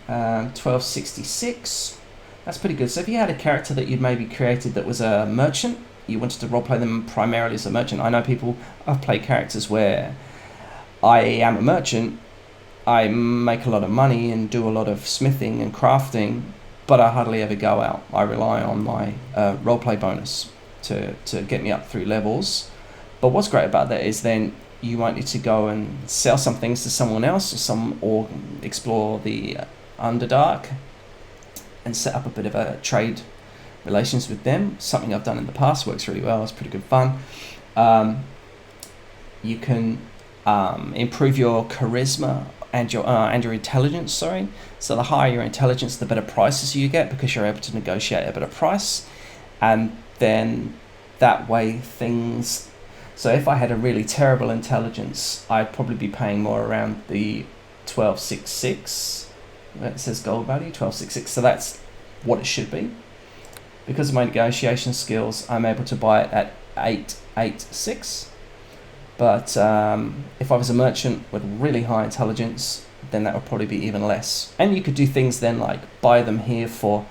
1266. That's pretty good. So if you had a character that you'd maybe created that was a merchant, you wanted to roleplay them primarily as a merchant. I know people, I've played characters where I am a merchant, I make a lot of money and do a lot of smithing and crafting, but I hardly ever go out. I rely on my roleplay bonus to get me up through levels. But what's great about that is then you won't need to go and sell some things to someone else or explore the Underdark and set up a bit of a trade relations with them. Something I've done in the past, works really well, it's pretty good fun. You can improve your charisma and your intelligence, sorry. So the higher your intelligence, the better prices you get, because you're able to negotiate a better price. And then that way things, so if I had a really terrible intelligence, I'd probably be paying more around the 1266. It says gold value, 1266, so that's what it should be. Because of my negotiation skills, I'm able to buy it at 886. But if I was a merchant with really high intelligence, then that would probably be even less. And you could do things then like buy them here for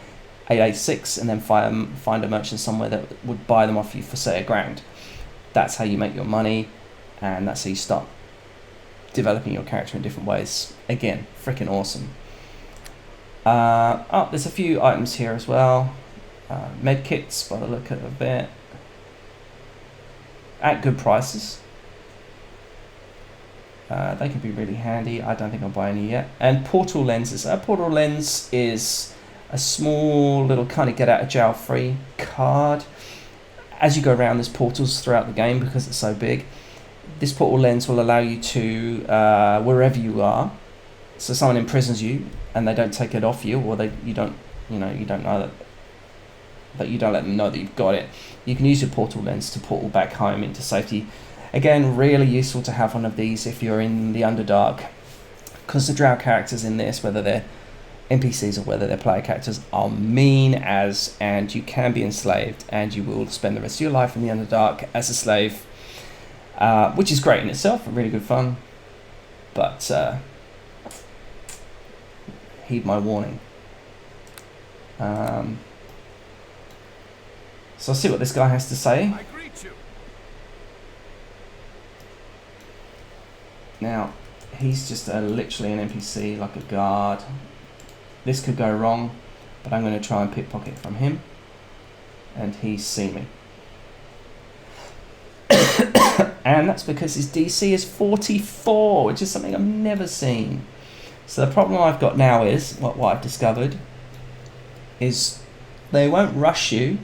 886 and then find a merchant somewhere that would buy them off you for, say, £1,000. That's how you make your money, and that's how you start developing your character in different ways. Again, freaking awesome. There's a few items here as well. Med kits, by the look of it, at good prices. They can be really handy. I don't think I'll buy any yet. And portal lenses. A portal lens is a small little kind of get out of jail free card. As you go around, there's portals throughout the game because it's so big. this portal lens will allow you to, wherever you are, so someone imprisons you and they don't take it off you, or you don't know that you don't let them know that you've got it. You can use your portal lens to portal back home into safety. Again, really useful to have one of these if you're in the Underdark, because the drow characters in this, whether they're NPCs or whether they're player characters, are mean as, and you can be enslaved, and you will spend the rest of your life in the Underdark as a slave, which is great in itself, really good fun, but heed my warning. So I'll see what this guy has to say. I greet you. Now, he's just literally an NPC, like a guard. This could go wrong, but I'm going to try and pickpocket from him, and he's seen me. And that's because his DC is 44, which is something I've never seen. So the problem I've got now is, what I've discovered, is they won't rush you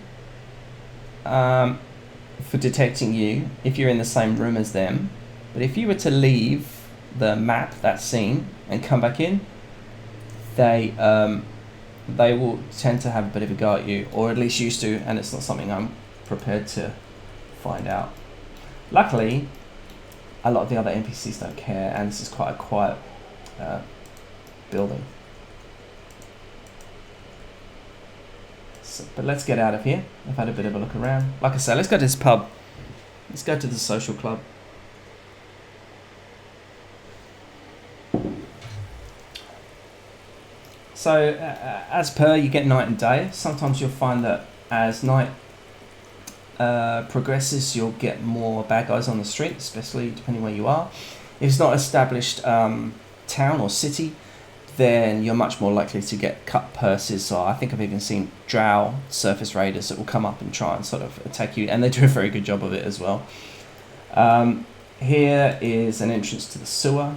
for detecting you if you're in the same room as them. But if you were to leave the map, that scene, and come back in, they will tend to have a bit of a go at you, or at least used to, and it's not something I'm prepared to find out. Luckily, a lot of the other NPCs don't care, and this is quite a quiet building. So, but let's get out of here. I've had a bit of a look around. Like I said, let's go to this pub. Let's go to the social club. So, as per, you get night and day. Sometimes you'll find that as night progresses, you'll get more bad guys on the street, especially depending where you are. If it's not established town or city, then you're much more likely to get cut purses. So I think I've even seen drow surface raiders that will come up and try and sort of attack you, and they do a very good job of it as well. Here is an entrance to the sewer.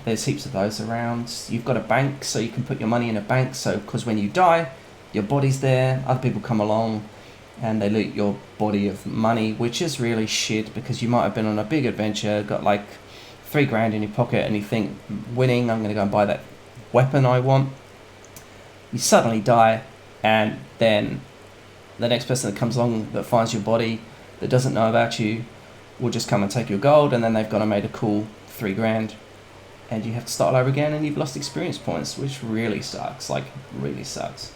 There's heaps of those around. You've got a bank, so you can put your money in a bank, so because when you die, your body's there, other people come along and they loot your body of money, which is really shit, because you might have been on a big adventure, got like $3,000 in your pocket, and you think, winning, I'm going to go and buy that weapon I want. You suddenly die, and then the next person that comes along that finds your body, that doesn't know about you, will just come and take your gold, and then they've gone and made a cool $3,000, and you have to start all over again, and you've lost experience points, which really sucks, like really sucks.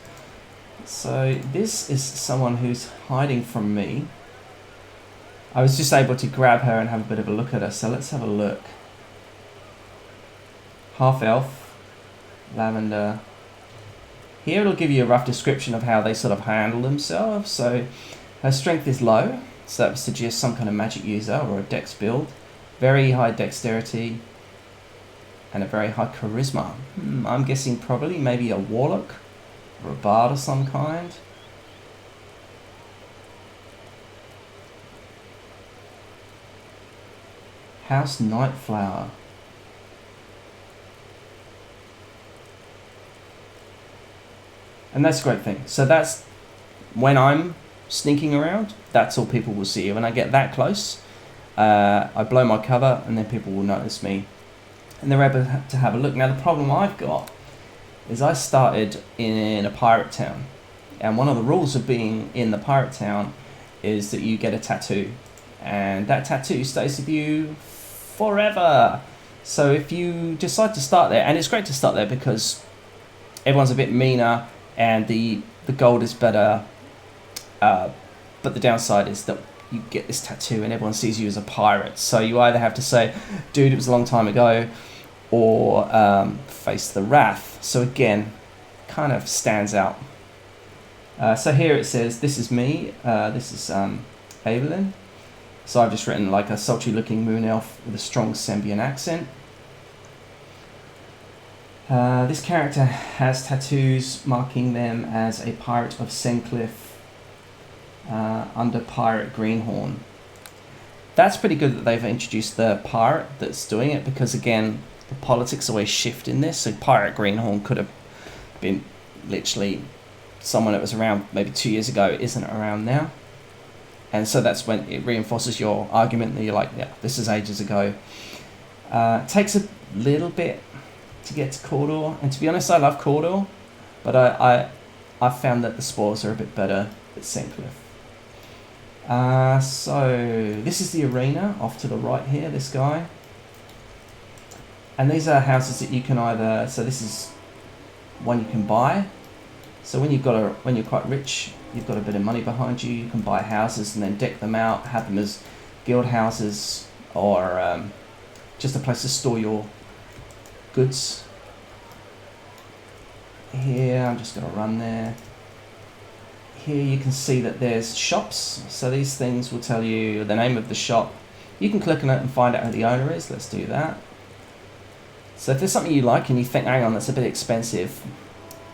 So this is someone who's hiding from me. I was just able to grab her and have a bit of a look at her, so let's have a look. Half elf, lavender. Here it'll give you a rough description of how they sort of handle themselves. So her strength is low, so that would suggest some kind of magic user or a dex build. Very high dexterity and a very high charisma. I'm guessing probably maybe a warlock or a bard of some kind. House Nightflower. And that's a great thing. So that's when I'm sneaking around, that's all people will see. When I get that close, I blow my cover, and then people will notice me, and they're able to have a look. Now the problem I've got is I started in a pirate town, and one of the rules of being in the pirate town is that you get a tattoo, and that tattoo stays with you forever. So if you decide to start there, and it's great to start there because everyone's a bit meaner and the gold is better, but the downside is that you get this tattoo and everyone sees you as a pirate, so you either have to say, dude, it was a long time ago, or face the wrath. So again, kind of stands out. So here it says, this is me, this is Evelyn. So I've just written like a sultry looking moon elf with a strong Sembian accent. This character has tattoos marking them as a pirate of Sencliff under Pirate Greenhorn. That's pretty good that they've introduced the pirate that's doing it, because again, the politics always shift in this. So Pirate Greenhorn could have been literally someone that was around maybe 2 years ago, isn't around now. And so that's when it reinforces your argument that you're like, yeah, this is ages ago. It takes a little bit to get to Cawdor, and to be honest, I love Cawdor, but I've found that the spores are a bit better at Sincliffe. So this is the arena off to the right here, this guy. And these are houses that you can either, so this is one you can buy. So when you're quite rich, you've got a bit of money behind you, you can buy houses and then deck them out, have them as guild houses, or just a place to store your goods. Here, I'm just going to run there. Here you can see that there's shops, so these things will tell you the name of the shop. You can click on it and find out who the owner is. Let's do that. So if there's something you like and you think, hang on, that's a bit expensive,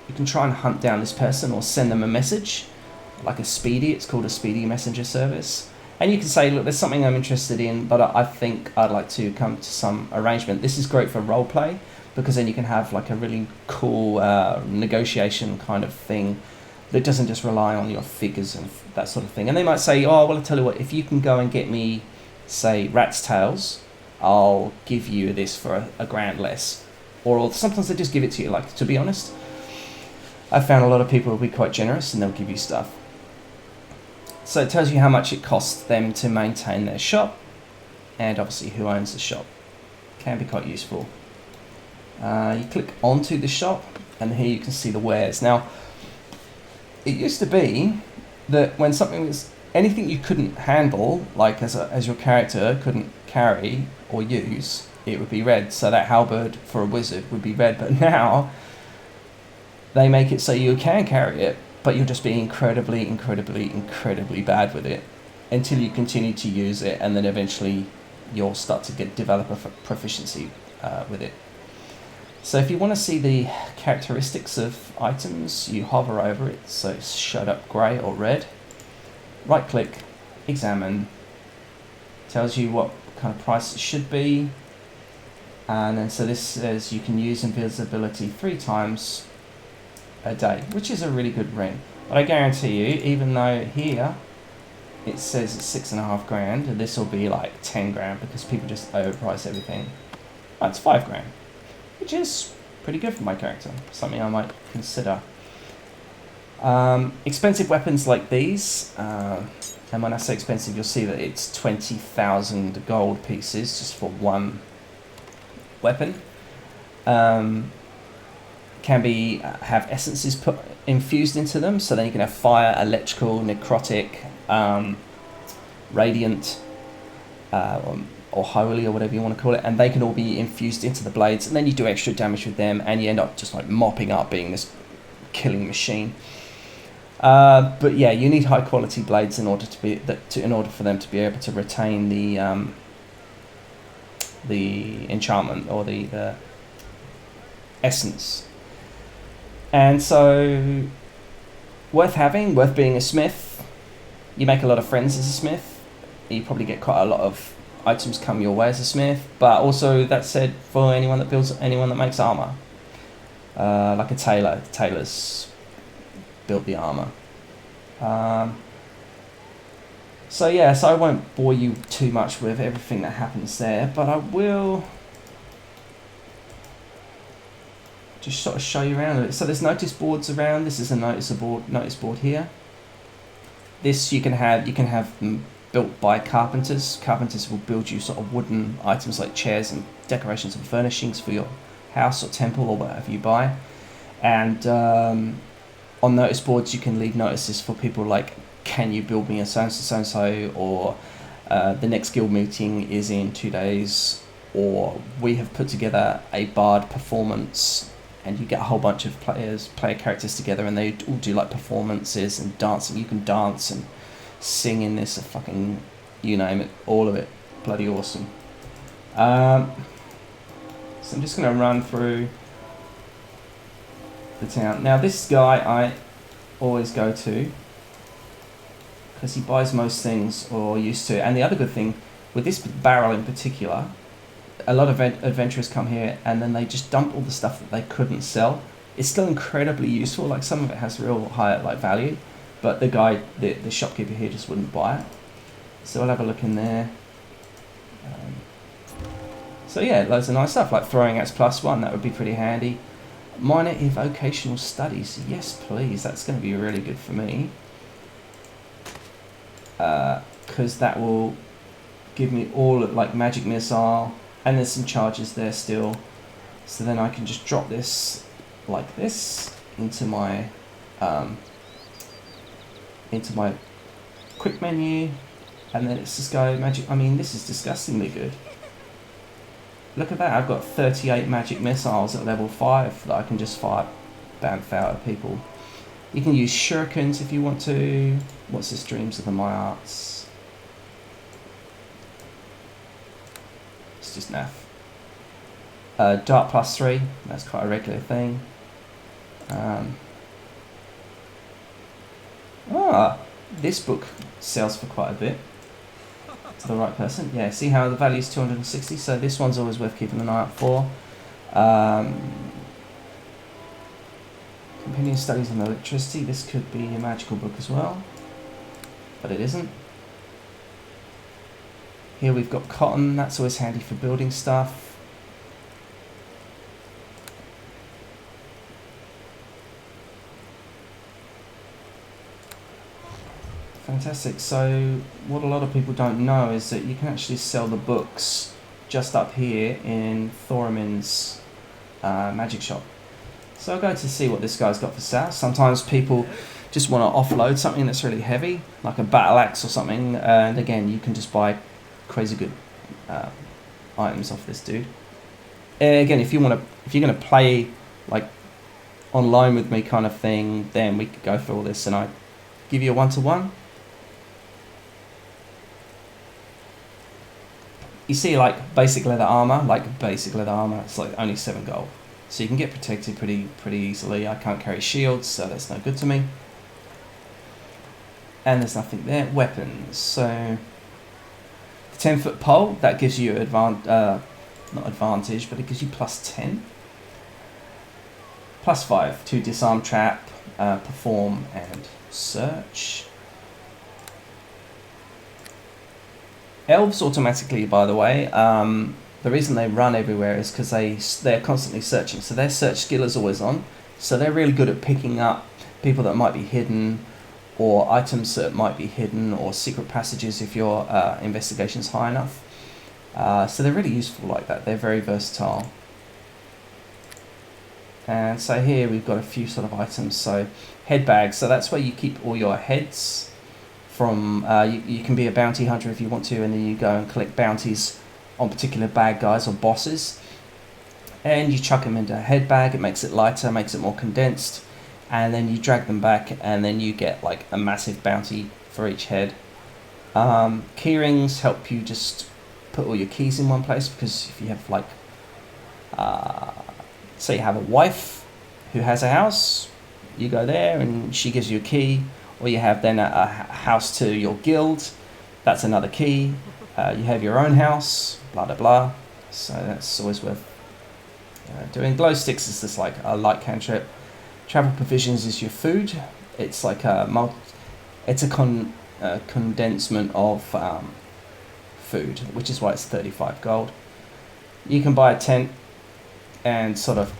you can try and hunt down this person or send them a message, like a speedy, it's called a speedy messenger service. And you can say, look, there's something I'm interested in, but I think I'd like to come to some arrangement. This is great for roleplay, because then you can have like a really cool negotiation kind of thing that doesn't just rely on your figures and that sort of thing. And they might say, oh, well, I'll tell you what, if you can go and get me, say, rat's tails, I'll give you this for a grand less. Or sometimes they just give it to you. Like, to be honest, I've found a lot of people will be quite generous and they'll give you stuff. So it tells you how much it costs them to maintain their shop, and obviously who owns the shop. Can be quite useful. You click onto the shop, and here you can see the wares. Now, it used to be that when something was anything you couldn't handle, like as your character couldn't carry or use, it would be red. So that halberd for a wizard would be red. But now they make it so you can carry it, but you'll just be incredibly, incredibly, incredibly bad with it until you continue to use it, and then eventually you'll start to develop a proficiency with it. So if you want to see the characteristics of items, you hover over it, so it's showed up grey or red. Right click, examine, tells you what kind of price it should be, and then so this says you can use invisibility 3 times a day, which is a really good ring. But I guarantee you, even though here it says it's 6.5 grand, this will be like 10 grand because people just overprice everything. Oh, it's 5 grand. Which is pretty good for my character, something I might consider. Expensive weapons like these, and when I say expensive, you'll see that it's 20,000 gold pieces just for one weapon. Can be have essences infused into them, so then you can have fire, electrical, necrotic, radiant, or holy, or whatever you want to call it, and they can all be infused into the blades, and then you do extra damage with them, and you end up just like mopping up, being this killing machine. But yeah, you need high quality blades in order in order for them to be able to retain the enchantment or the essence. And so, worth having, worth being a smith. You make a lot of friends as a smith. You probably get quite a lot of items come your way as a smith, but also that said, for anyone that makes armor, like a tailor, the tailors built the armor. So yeah, so I won't bore you too much with everything that happens there, but I will just sort of show you around it. So there's notice boards around. This is a notice board here. This you can have them built by carpenters. Carpenters will build you sort of wooden items like chairs and decorations and furnishings for your house or temple or whatever you buy. And on notice boards you can leave notices for people like, can you build me a so-and-so, or the next guild meeting is in 2 days, or we have put together a bard performance, and you get a whole bunch of player characters together, and they all do like performances and dancing. You can dance and sing in this, fucking, you name it, all of it, bloody awesome. So I'm just going to run through the town. Now this guy I always go to, because he buys most things, or used to. And the other good thing, with this barrel in particular, a lot of adventurers come here and then they just dump all the stuff that they couldn't sell. It's still incredibly useful, like some of it has real high value, but the guy, the shopkeeper here just wouldn't buy it. So we'll have a look in there. So yeah, loads of nice stuff, like throwing axe +1, that would be pretty handy. Minor evocational studies, yes please, that's going to be really good for me. Because that will give me all of, like, magic missile, and there's some charges there still. So then I can just drop this like this into my quick menu, and then it's just go magic. I mean, this is disgustingly good. Look at that, I've got 38 magic missiles at level 5 that I can just fire bamf out at people. You can use shurikens if you want to. What's this, Dreams of the My Arts? It's just naff. Dart +3, that's quite a regular thing. This book sells for quite a bit. To the right person. Yeah, see how the value is 260, so this one's always worth keeping an eye out for. Companion Studies on Electricity, this could be a magical book as well, but it isn't. Here we've got cotton, that's always handy for building stuff. Fantastic. So what a lot of people don't know is that you can actually sell the books just up here in Thoramin's magic shop. So I'll go to see what this guy's got for sale. Sometimes people just want to offload something that's really heavy, like a battle axe or something, and again, you can just buy crazy good items off this dude. Again, if you're gonna play like online with me kind of thing, then we could go through all this, and I give you a 1-to-1. You see, like basic leather armor, it's like only 7 gold. So you can get protected pretty easily. I can't carry shields, so that's no good to me. And there's nothing there. Weapons. So the 10-foot pole, that gives you not advantage, but it gives you +10. +5 to disarm, trap, perform, and search. Elves automatically, by the way, the reason they run everywhere is because they're constantly searching. So their search skill is always on. So they're really good at picking up people that might be hidden, or items that might be hidden, or secret passages if your investigation's high enough. So they're really useful like that. They're very versatile. And so here we've got a few sort of items. So head bags. So that's where you keep all your heads from. You can be a bounty hunter if you want to, and then you go and collect bounties on particular bad guys or bosses. And you chuck them into a head bag. It makes it lighter, makes it more condensed. And then you drag them back, and then you get like a massive bounty for each head. Key rings help you just put all your keys in one place, because if you have like, say you have a wife who has a house, you go there and she gives you a key, or you have then a house to your guild, that's another key. You have your own house, blah blah blah. So that's always worth doing. Glow sticks is just like a light cantrip. Travel provisions is your food. It's like it's a condensement of food, which is why it's 35 gold. You can buy a tent and sort of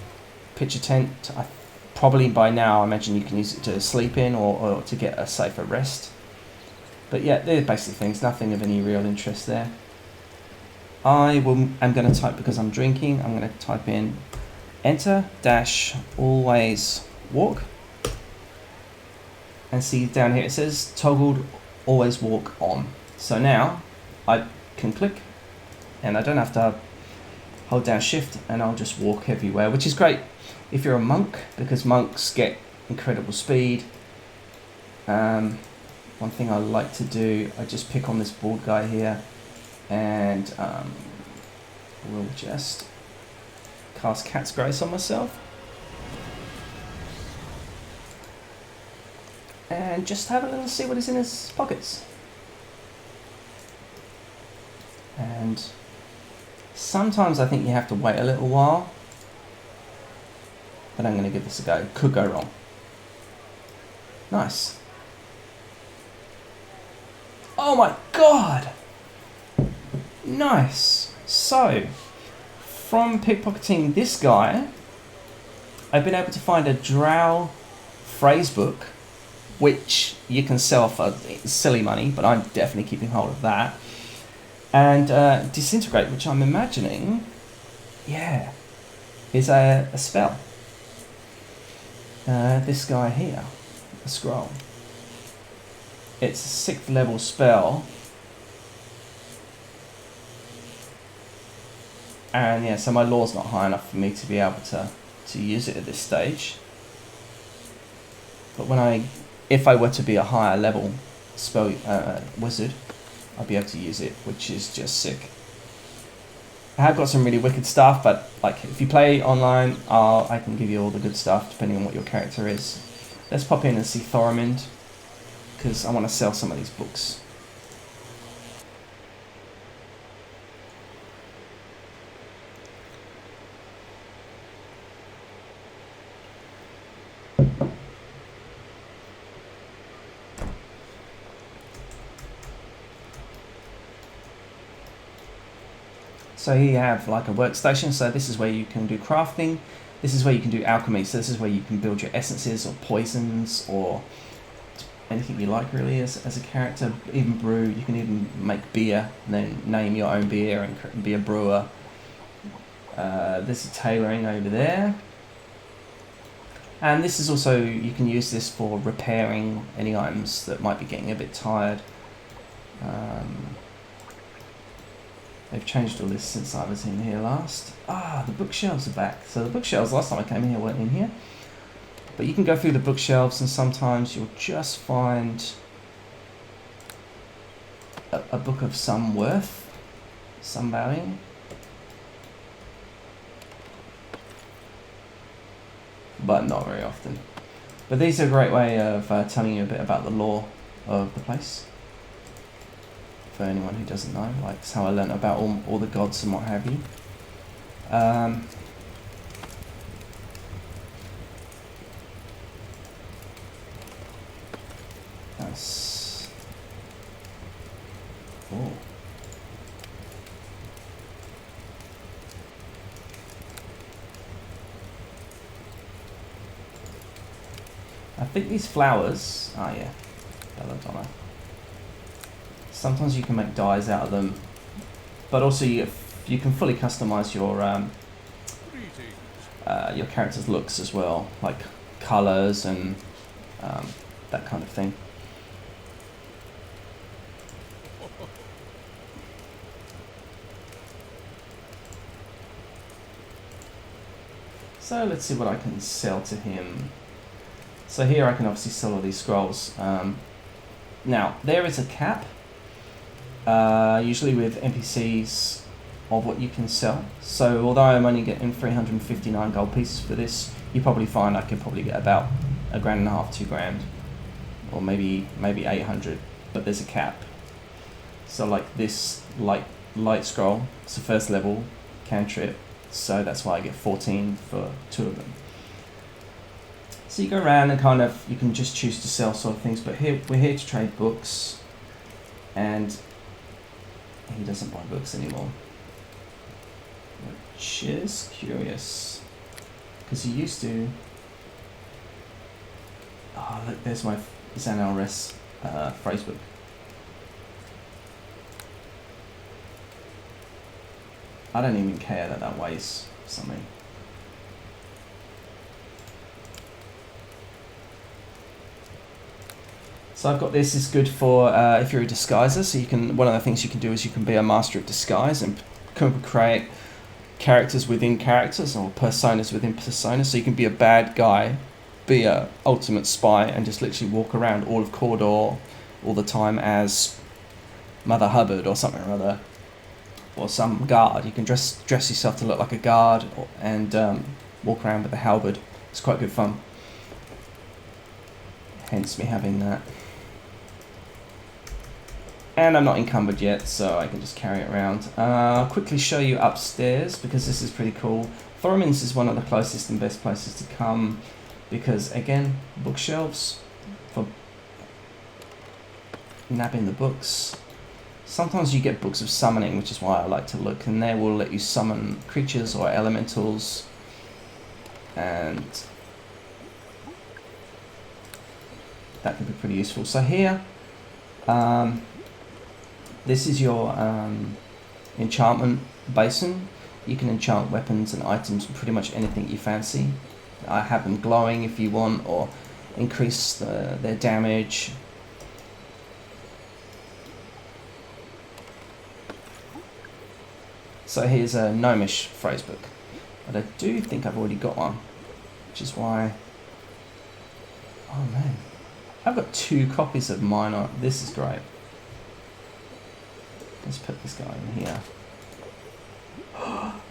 pitch a tent. Probably by now, I imagine you can use it to sleep in, or to get a safer rest. But yeah, they're basic things, nothing of any real interest there. I'm going to type, because I'm drinking, I'm going to type in enter dash always walk, and see down here it says toggled always walk on. So now I can click, and I don't have to hold down shift, and I'll just walk everywhere, which is great if you're a monk, because monks get incredible speed. One thing I like to do, I just pick on this bald guy here, and we'll just cast Cat's Grace on myself, and just have a little see what is in his pockets. And sometimes I think you have to wait a little while, but I'm going to give this a go. Could go wrong. Nice. Oh my god! Nice. So, from pickpocketing this guy, I've been able to find a drow phrase book, which you can sell for silly money, but I'm definitely keeping hold of that. And disintegrate, which I'm imagining, yeah, is a spell. This guy here, a scroll. It's a 6th level spell. And yeah, so my lore's not high enough for me to be able to use it at this stage. But if I were to be a higher level spell wizard, I'd be able to use it, which is just sick. I have got some really wicked stuff, but like if you play online, I can give you all the good stuff depending on what your character is. Let's pop in and see Thoromund, because I want to sell some of these books. So here you have like a workstation, so this is where you can do crafting, this is where you can do alchemy, so this is where you can build your essences or poisons or anything you like really as a character, even brew, you can even make beer and then name your own beer and be a brewer. There's a tailoring over there. And this is also, you can use this for repairing any items that might be getting a bit tired. They've changed all this since I was in here last. The bookshelves are back. So the bookshelves last time I came in here weren't in here. But you can go through the bookshelves and sometimes you'll just find a book of some worth, some value. But not very often. But these are a great way of telling you a bit about the lore of the place. For anyone who doesn't know, like it's how I learnt about all the gods and what have you. Nice. Oh. I think these flowers. Yeah, belladonna. Sometimes you can make dyes out of them, but also you can fully customize your character's looks as well, like colors and that kind of thing. So let's see what I can sell to him. So here I can obviously sell all these scrolls. Now there is a cap. Usually with NPCs of what you can sell. So although I'm only getting 359 gold pieces for this, you probably find I could probably get about $1.5 grand, $2 grand, or maybe 800. But there's a cap. So like this light scroll, it's the first level cantrip. So that's why I get 14 for 2 of them. So you go around and you can just choose to sell sort of things. But here we're here to trade books, and he doesn't buy books anymore, which is curious, because he used to. Oh look, there's my Zanelris phrase book. I don't even care that weighs something. So I've got this. Is good for if you're a disguiser. So you can. One of the things you can do is you can be a master at disguise and create characters within characters or personas within personas. So you can be a bad guy, be a ultimate spy, and just literally walk around all of Cawdor all the time as Mother Hubbard or something or other, or some guard. You can dress yourself to look like a guard and walk around with a halberd. It's quite good fun. Hence me having that. And I'm not encumbered yet, so I can just carry it around. I'll quickly show you upstairs, because this is pretty cool. Thoromund's is one of the closest and best places to come, because again, bookshelves. nabbing the books. Sometimes you get books of summoning, which is why I like to look, and they will let you summon creatures or elementals, and that can be pretty useful. So here, this is your enchantment basin. You can enchant weapons and items, pretty much anything you fancy. I have them glowing if you want, or increase their damage. So here's a gnomish phrase book, but I do think I've already got one, which is why. Oh man, I've got 2 copies of mine on. This is great. Let's put this guy in here.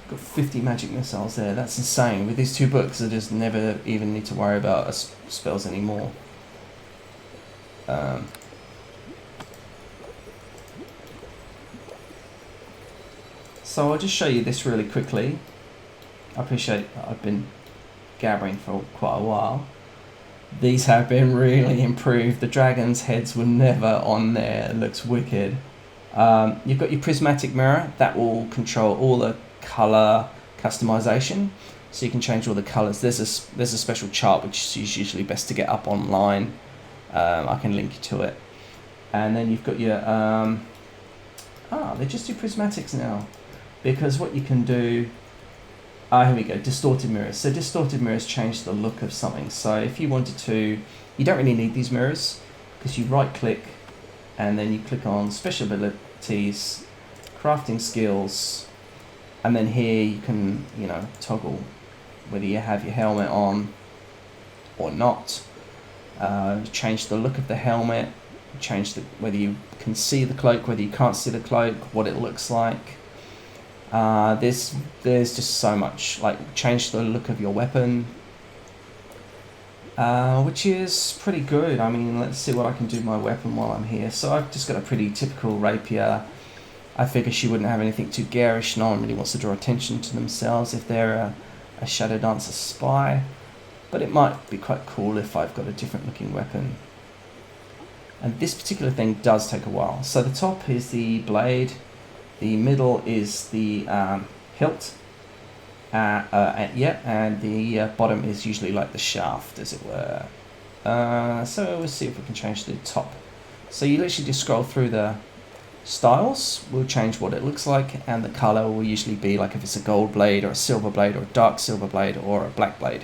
Got 50 magic missiles there. That's insane. With these 2 books, I just never even need to worry about spells anymore. So I'll just show you this really quickly. I appreciate I've been gabbering for quite a while. These have been really improved. The dragon's heads were never on there. It looks wicked. You've got your prismatic mirror that will control all the color customization, so you can change all the colors. There's a special chart which is usually best to get up online. I can link you to it. And then you've got your they just do prismatics now, because what you can do, here we go, distorted mirrors. So distorted mirrors change the look of something. So if you wanted to, you don't really need these mirrors, because you right click and then you click on special abilities, crafting skills, and then here you can, you know, toggle whether you have your helmet on or not, change the look of the helmet, change whether you can see the cloak, whether you can't see the cloak, what it looks like. There's just so much, like change the look of your weapon, which is pretty good. I mean, let's see what I can do with my weapon while I'm here. So I've just got a pretty typical rapier. I figure she wouldn't have anything too garish. No one really wants to draw attention to themselves if they're a Shadow Dancer spy, but it might be quite cool if I've got a different looking weapon. And this particular thing does take a while. So the top is the blade, the middle is the hilt, and the bottom is usually like the shaft, as it were. So we'll see if we can change the top. So you literally just scroll through the styles, will change what it looks like, and the color will usually be like if it's a gold blade or a silver blade or a dark silver blade or a black blade.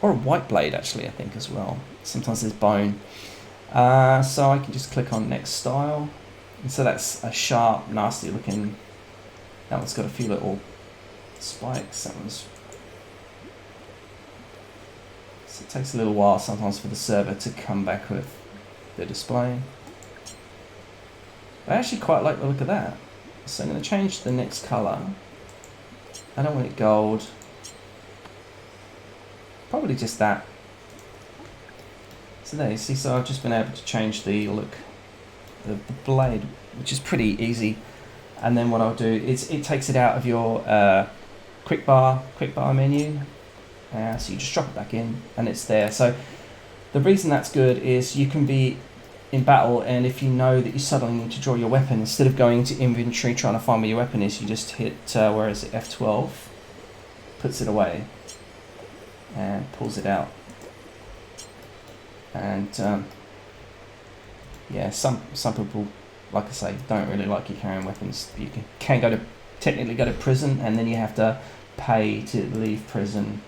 Or a white blade, actually, I think, as well. Sometimes there's bone. So I can just click on next style. And so that's a sharp, nasty looking. That one's got a few little spikes. That one's. So it takes a little while sometimes for the server to come back with the display. I actually quite like the look of that. So I'm going to change the next color. I don't want it gold. Probably just that. So there you see, so I've just been able to change the look of the blade, which is pretty easy. And then what I'll do is it takes it out of your quick bar menu. So you just drop it back in and it's there. So the reason that's good is you can be in battle, and if you know that you suddenly need to draw your weapon, instead of going to inventory trying to find where your weapon is, you just hit, where is it, F12, puts it away and pulls it out. And yeah, some people, like I say, don't really like you carrying weapons. You can technically go to prison, and then you have to pay to leave prison,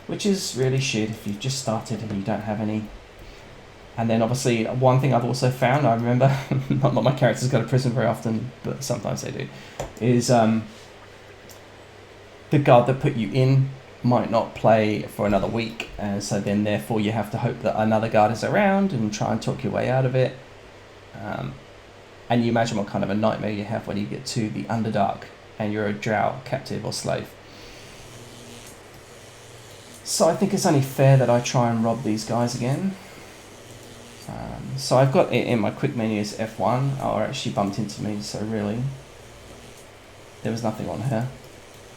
which is really shit if you've just started and you don't have any. And then obviously one thing I've also found, I remember, not that my characters go to prison very often, but sometimes they do, is the guard that put you in might not play for another week, and so then therefore you have to hope that another guard is around and try and talk your way out of it. And you imagine what kind of a nightmare you have when you get to the Underdark and you're a drow, captive or slave. So I think it's only fair that I try and rob these guys again. So I've got it in my quick menu as F1. Oh, it actually bumped into me, so really there was nothing on her.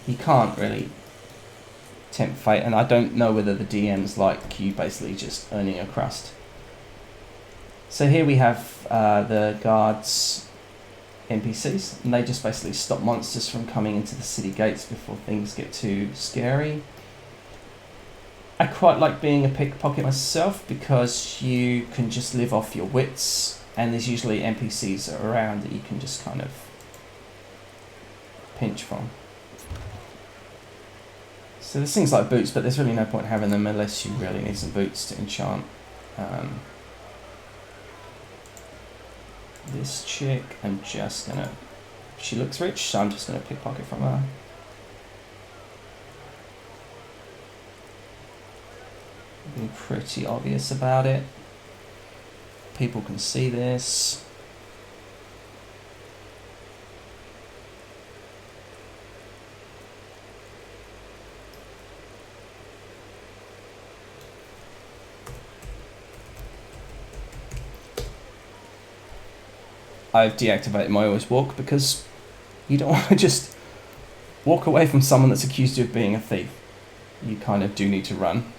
You can't really tempt fate, and I don't know whether the DM's like you basically just earning a crust. So here we have the guards NPCs, and they just basically stop monsters from coming into the city gates before things get too scary. I quite like being a pickpocket myself because you can just live off your wits, and there's usually NPCs around that you can just kind of pinch from. So there's things like boots, but there's really no point having them unless you really need some boots to enchant. This chick, I'm just gonna... She looks rich, so I'm just gonna pickpocket from her. Be pretty obvious about it. People can see this. I've deactivated my always walk because you don't want to just walk away from someone that's accused you of being a thief. You kind of do need to run.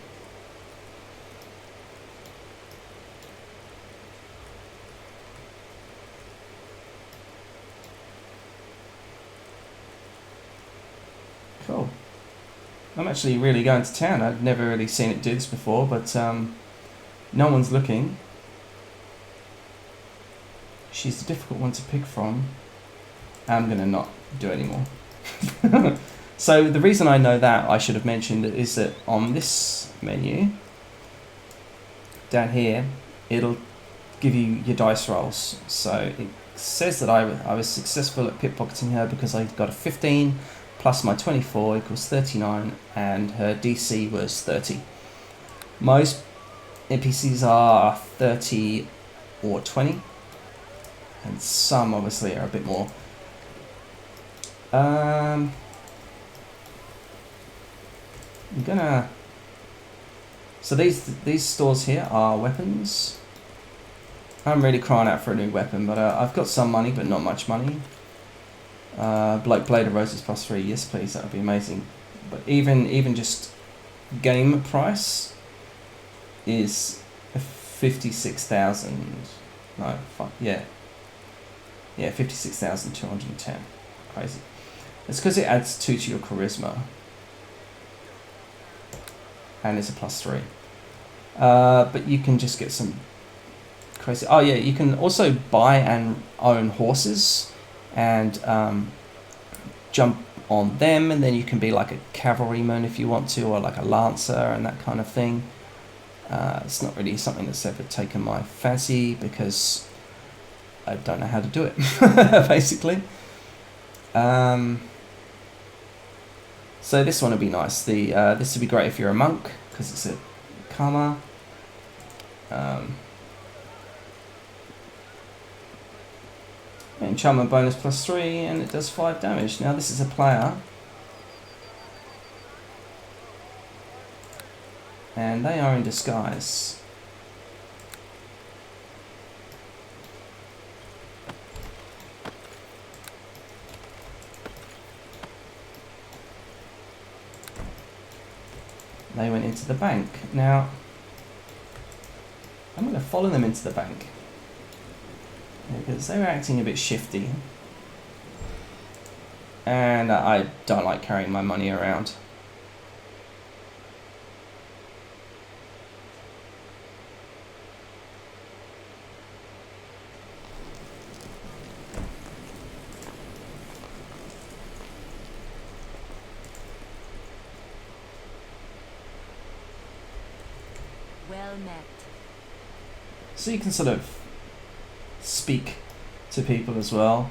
Cool. I'm actually really going to town. I've never really seen it do this before, but no one's looking. She's a difficult one to pick from. I'm going to not do it anymore. So the reason I know that, I should have mentioned, is that on this menu, down here, it'll give you your dice rolls. So it says that I was successful at pickpocketing her because I got a 15 plus my 24 equals 39, and her DC was 30. Most NPCs are 30 or 20. And some obviously are a bit more. I'm gonna. So these stores here are weapons. I'm really crying out for a new weapon, but I've got some money, but not much money. Blade of Roses +3, yes please, that would be amazing. But even just game price is 56,000. No, fuck yeah. Yeah, 56,210. Crazy. It's because it adds 2 to your charisma. And it's a +3. But you can just get some crazy... Oh yeah, you can also buy and own horses and jump on them, and then you can be like a cavalryman if you want to, or like a lancer and that kind of thing. It's not really something that's ever taken my fancy because I don't know how to do it, basically. So this one would be nice. This would be great if you're a monk, because it's a karma. Enchantment bonus +3, and it does 5 damage. Now this is a player. And they are in disguise. They went into the bank. Now, I'm going to follow them into the bank because they were acting a bit shifty, and I don't like carrying my money around. Well met. So you can sort of speak to people as well.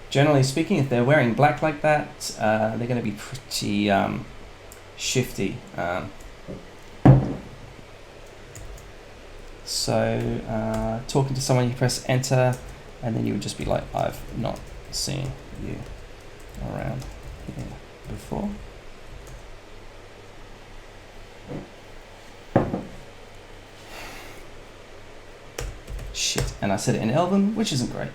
Generally speaking, if they're wearing black like that, they're going to be pretty shifty. So talking to someone, you press enter, and then you would just be like, I've not seen you around here before. Shit, and I said it in Elven, which isn't great.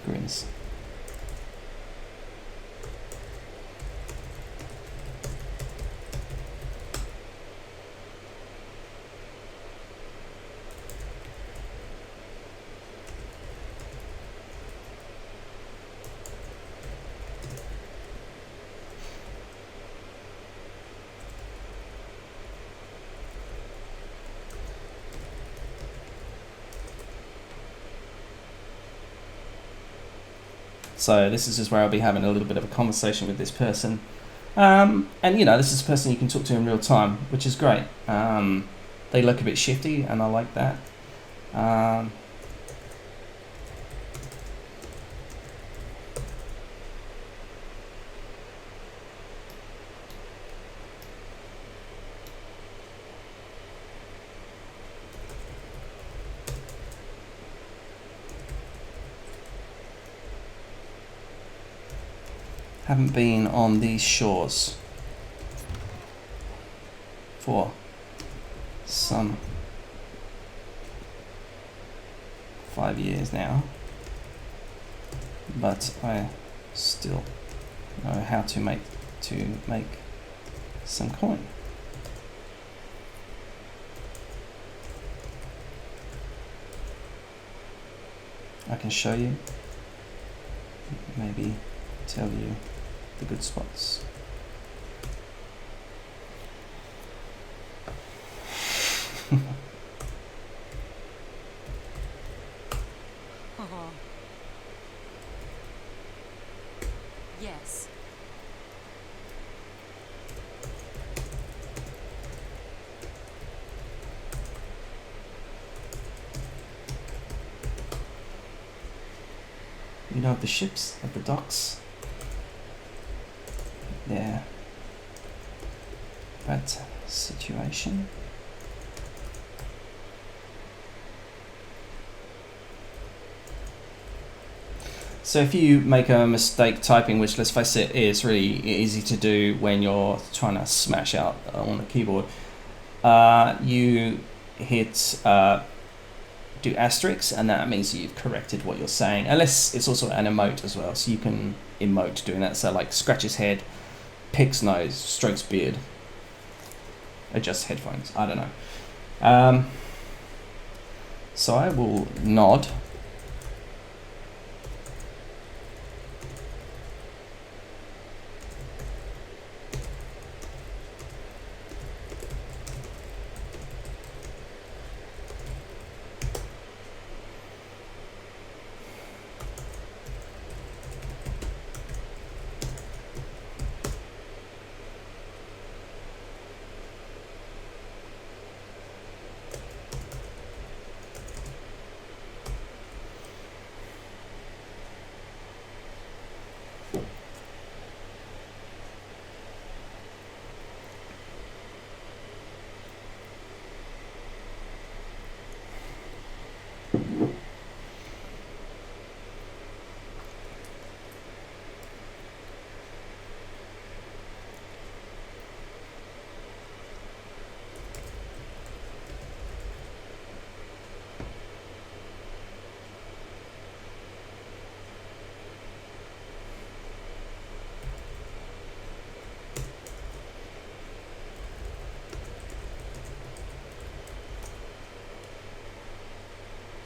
Grins. So this is just where I'll be having a little bit of a conversation with this person. And you know, this is a person you can talk to in real time, which is great. They look a bit shifty, and I like that. Haven't been on these shores for some 5 years now, but I still know how to make some coin. I can show you, maybe tell you the good spots. Yes. You know, the ships at the docks. Yeah. That situation. So if you make a mistake typing, which let's face it is really easy to do when you're trying to smash out on the keyboard, you hit do asterisk, and that means you've corrected what you're saying, unless it's also an emote as well, so you can emote doing that. So like scratch his head, picks nose, strokes beard, adjusts headphones, I don't know. So I will nod.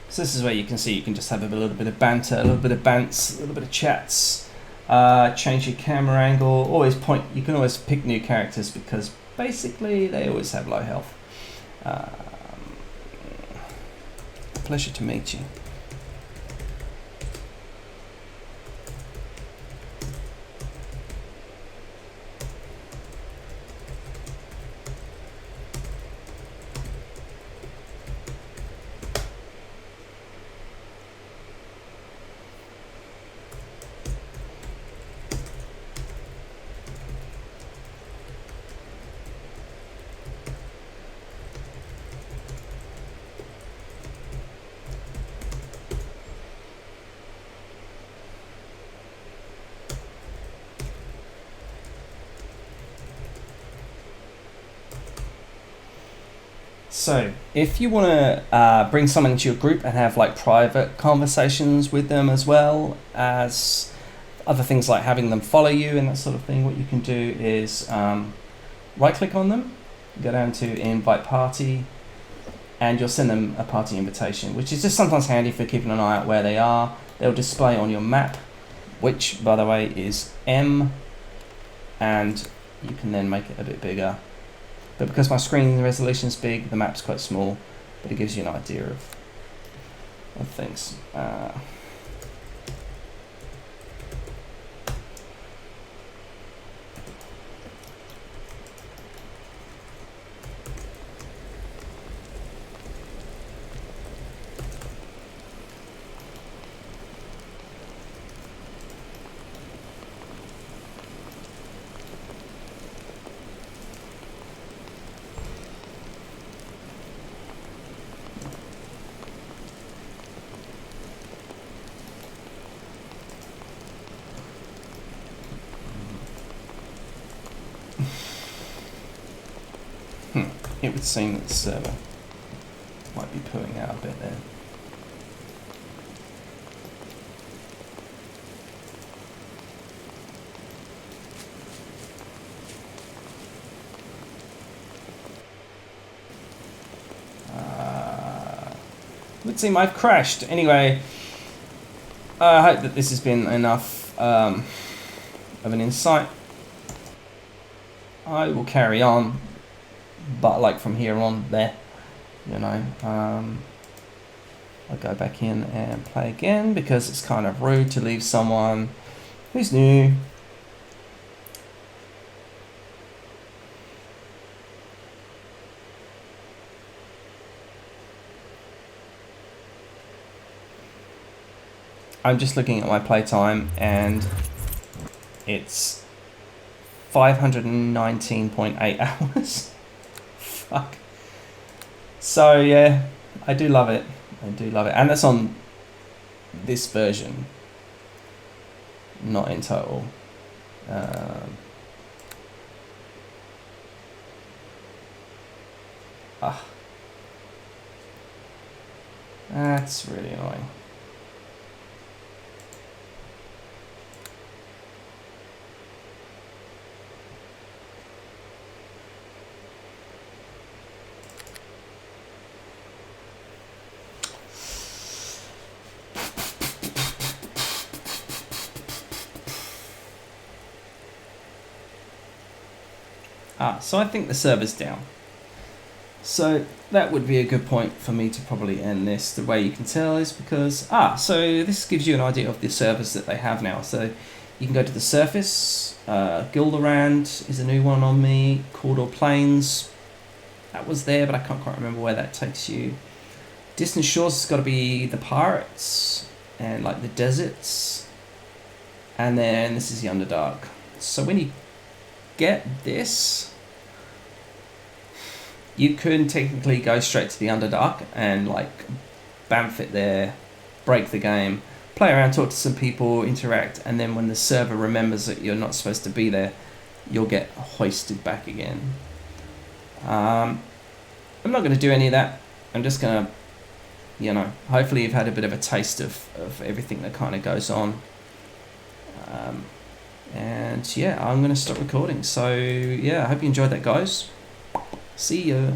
So this is where you can see you can just have a little bit of banter, a little bit of bants, a little bit of chats. Change your camera angle. Always point. You can always pick new characters because basically they always have low health. Pleasure to meet you. So, if you want to bring someone into your group and have like private conversations with them as well as other things like having them follow you and that sort of thing, what you can do is right click on them, go down to invite party, and you'll send them a party invitation, which is just sometimes handy for keeping an eye out where they are. They'll display on your map, which by the way is M, and you can then make it a bit bigger. But because my screen resolution is big, the map's quite small, but it gives you an idea of things. it would seem that the server might be pulling out a bit there. Would seem I've crashed. Anyway, I hope that this has been enough of an insight. I will carry on, but like from here on there, you know, I'll go back in and play again because it's kind of rude to leave someone who's new. I'm just looking at my playtime and it's 519.8 hours. Fuck. So yeah, I do love it. I do love it. And that's on this version, not in total. That's really annoying. So I think the server's down. So that would be a good point for me to probably end this. The way you can tell is because, so this gives you an idea of the servers that they have now. So you can go to the surface, Gilderand is a new one on me, Cawdor Plains, that was there, but I can't quite remember where that takes you. Distant Shores has got to be the pirates, and like the deserts, and then this is the Underdark. So when you get this, you can technically go straight to the Underdark and like bamf it there, break the game, play around, talk to some people, interact, and then when the server remembers that you're not supposed to be there, you'll get hoisted back again. I'm not going to do any of that. I'm just going to, you know, hopefully you've had a bit of a taste of everything that kind of goes on. And yeah, I'm going to stop recording. So yeah, I hope you enjoyed that, guys. See ya.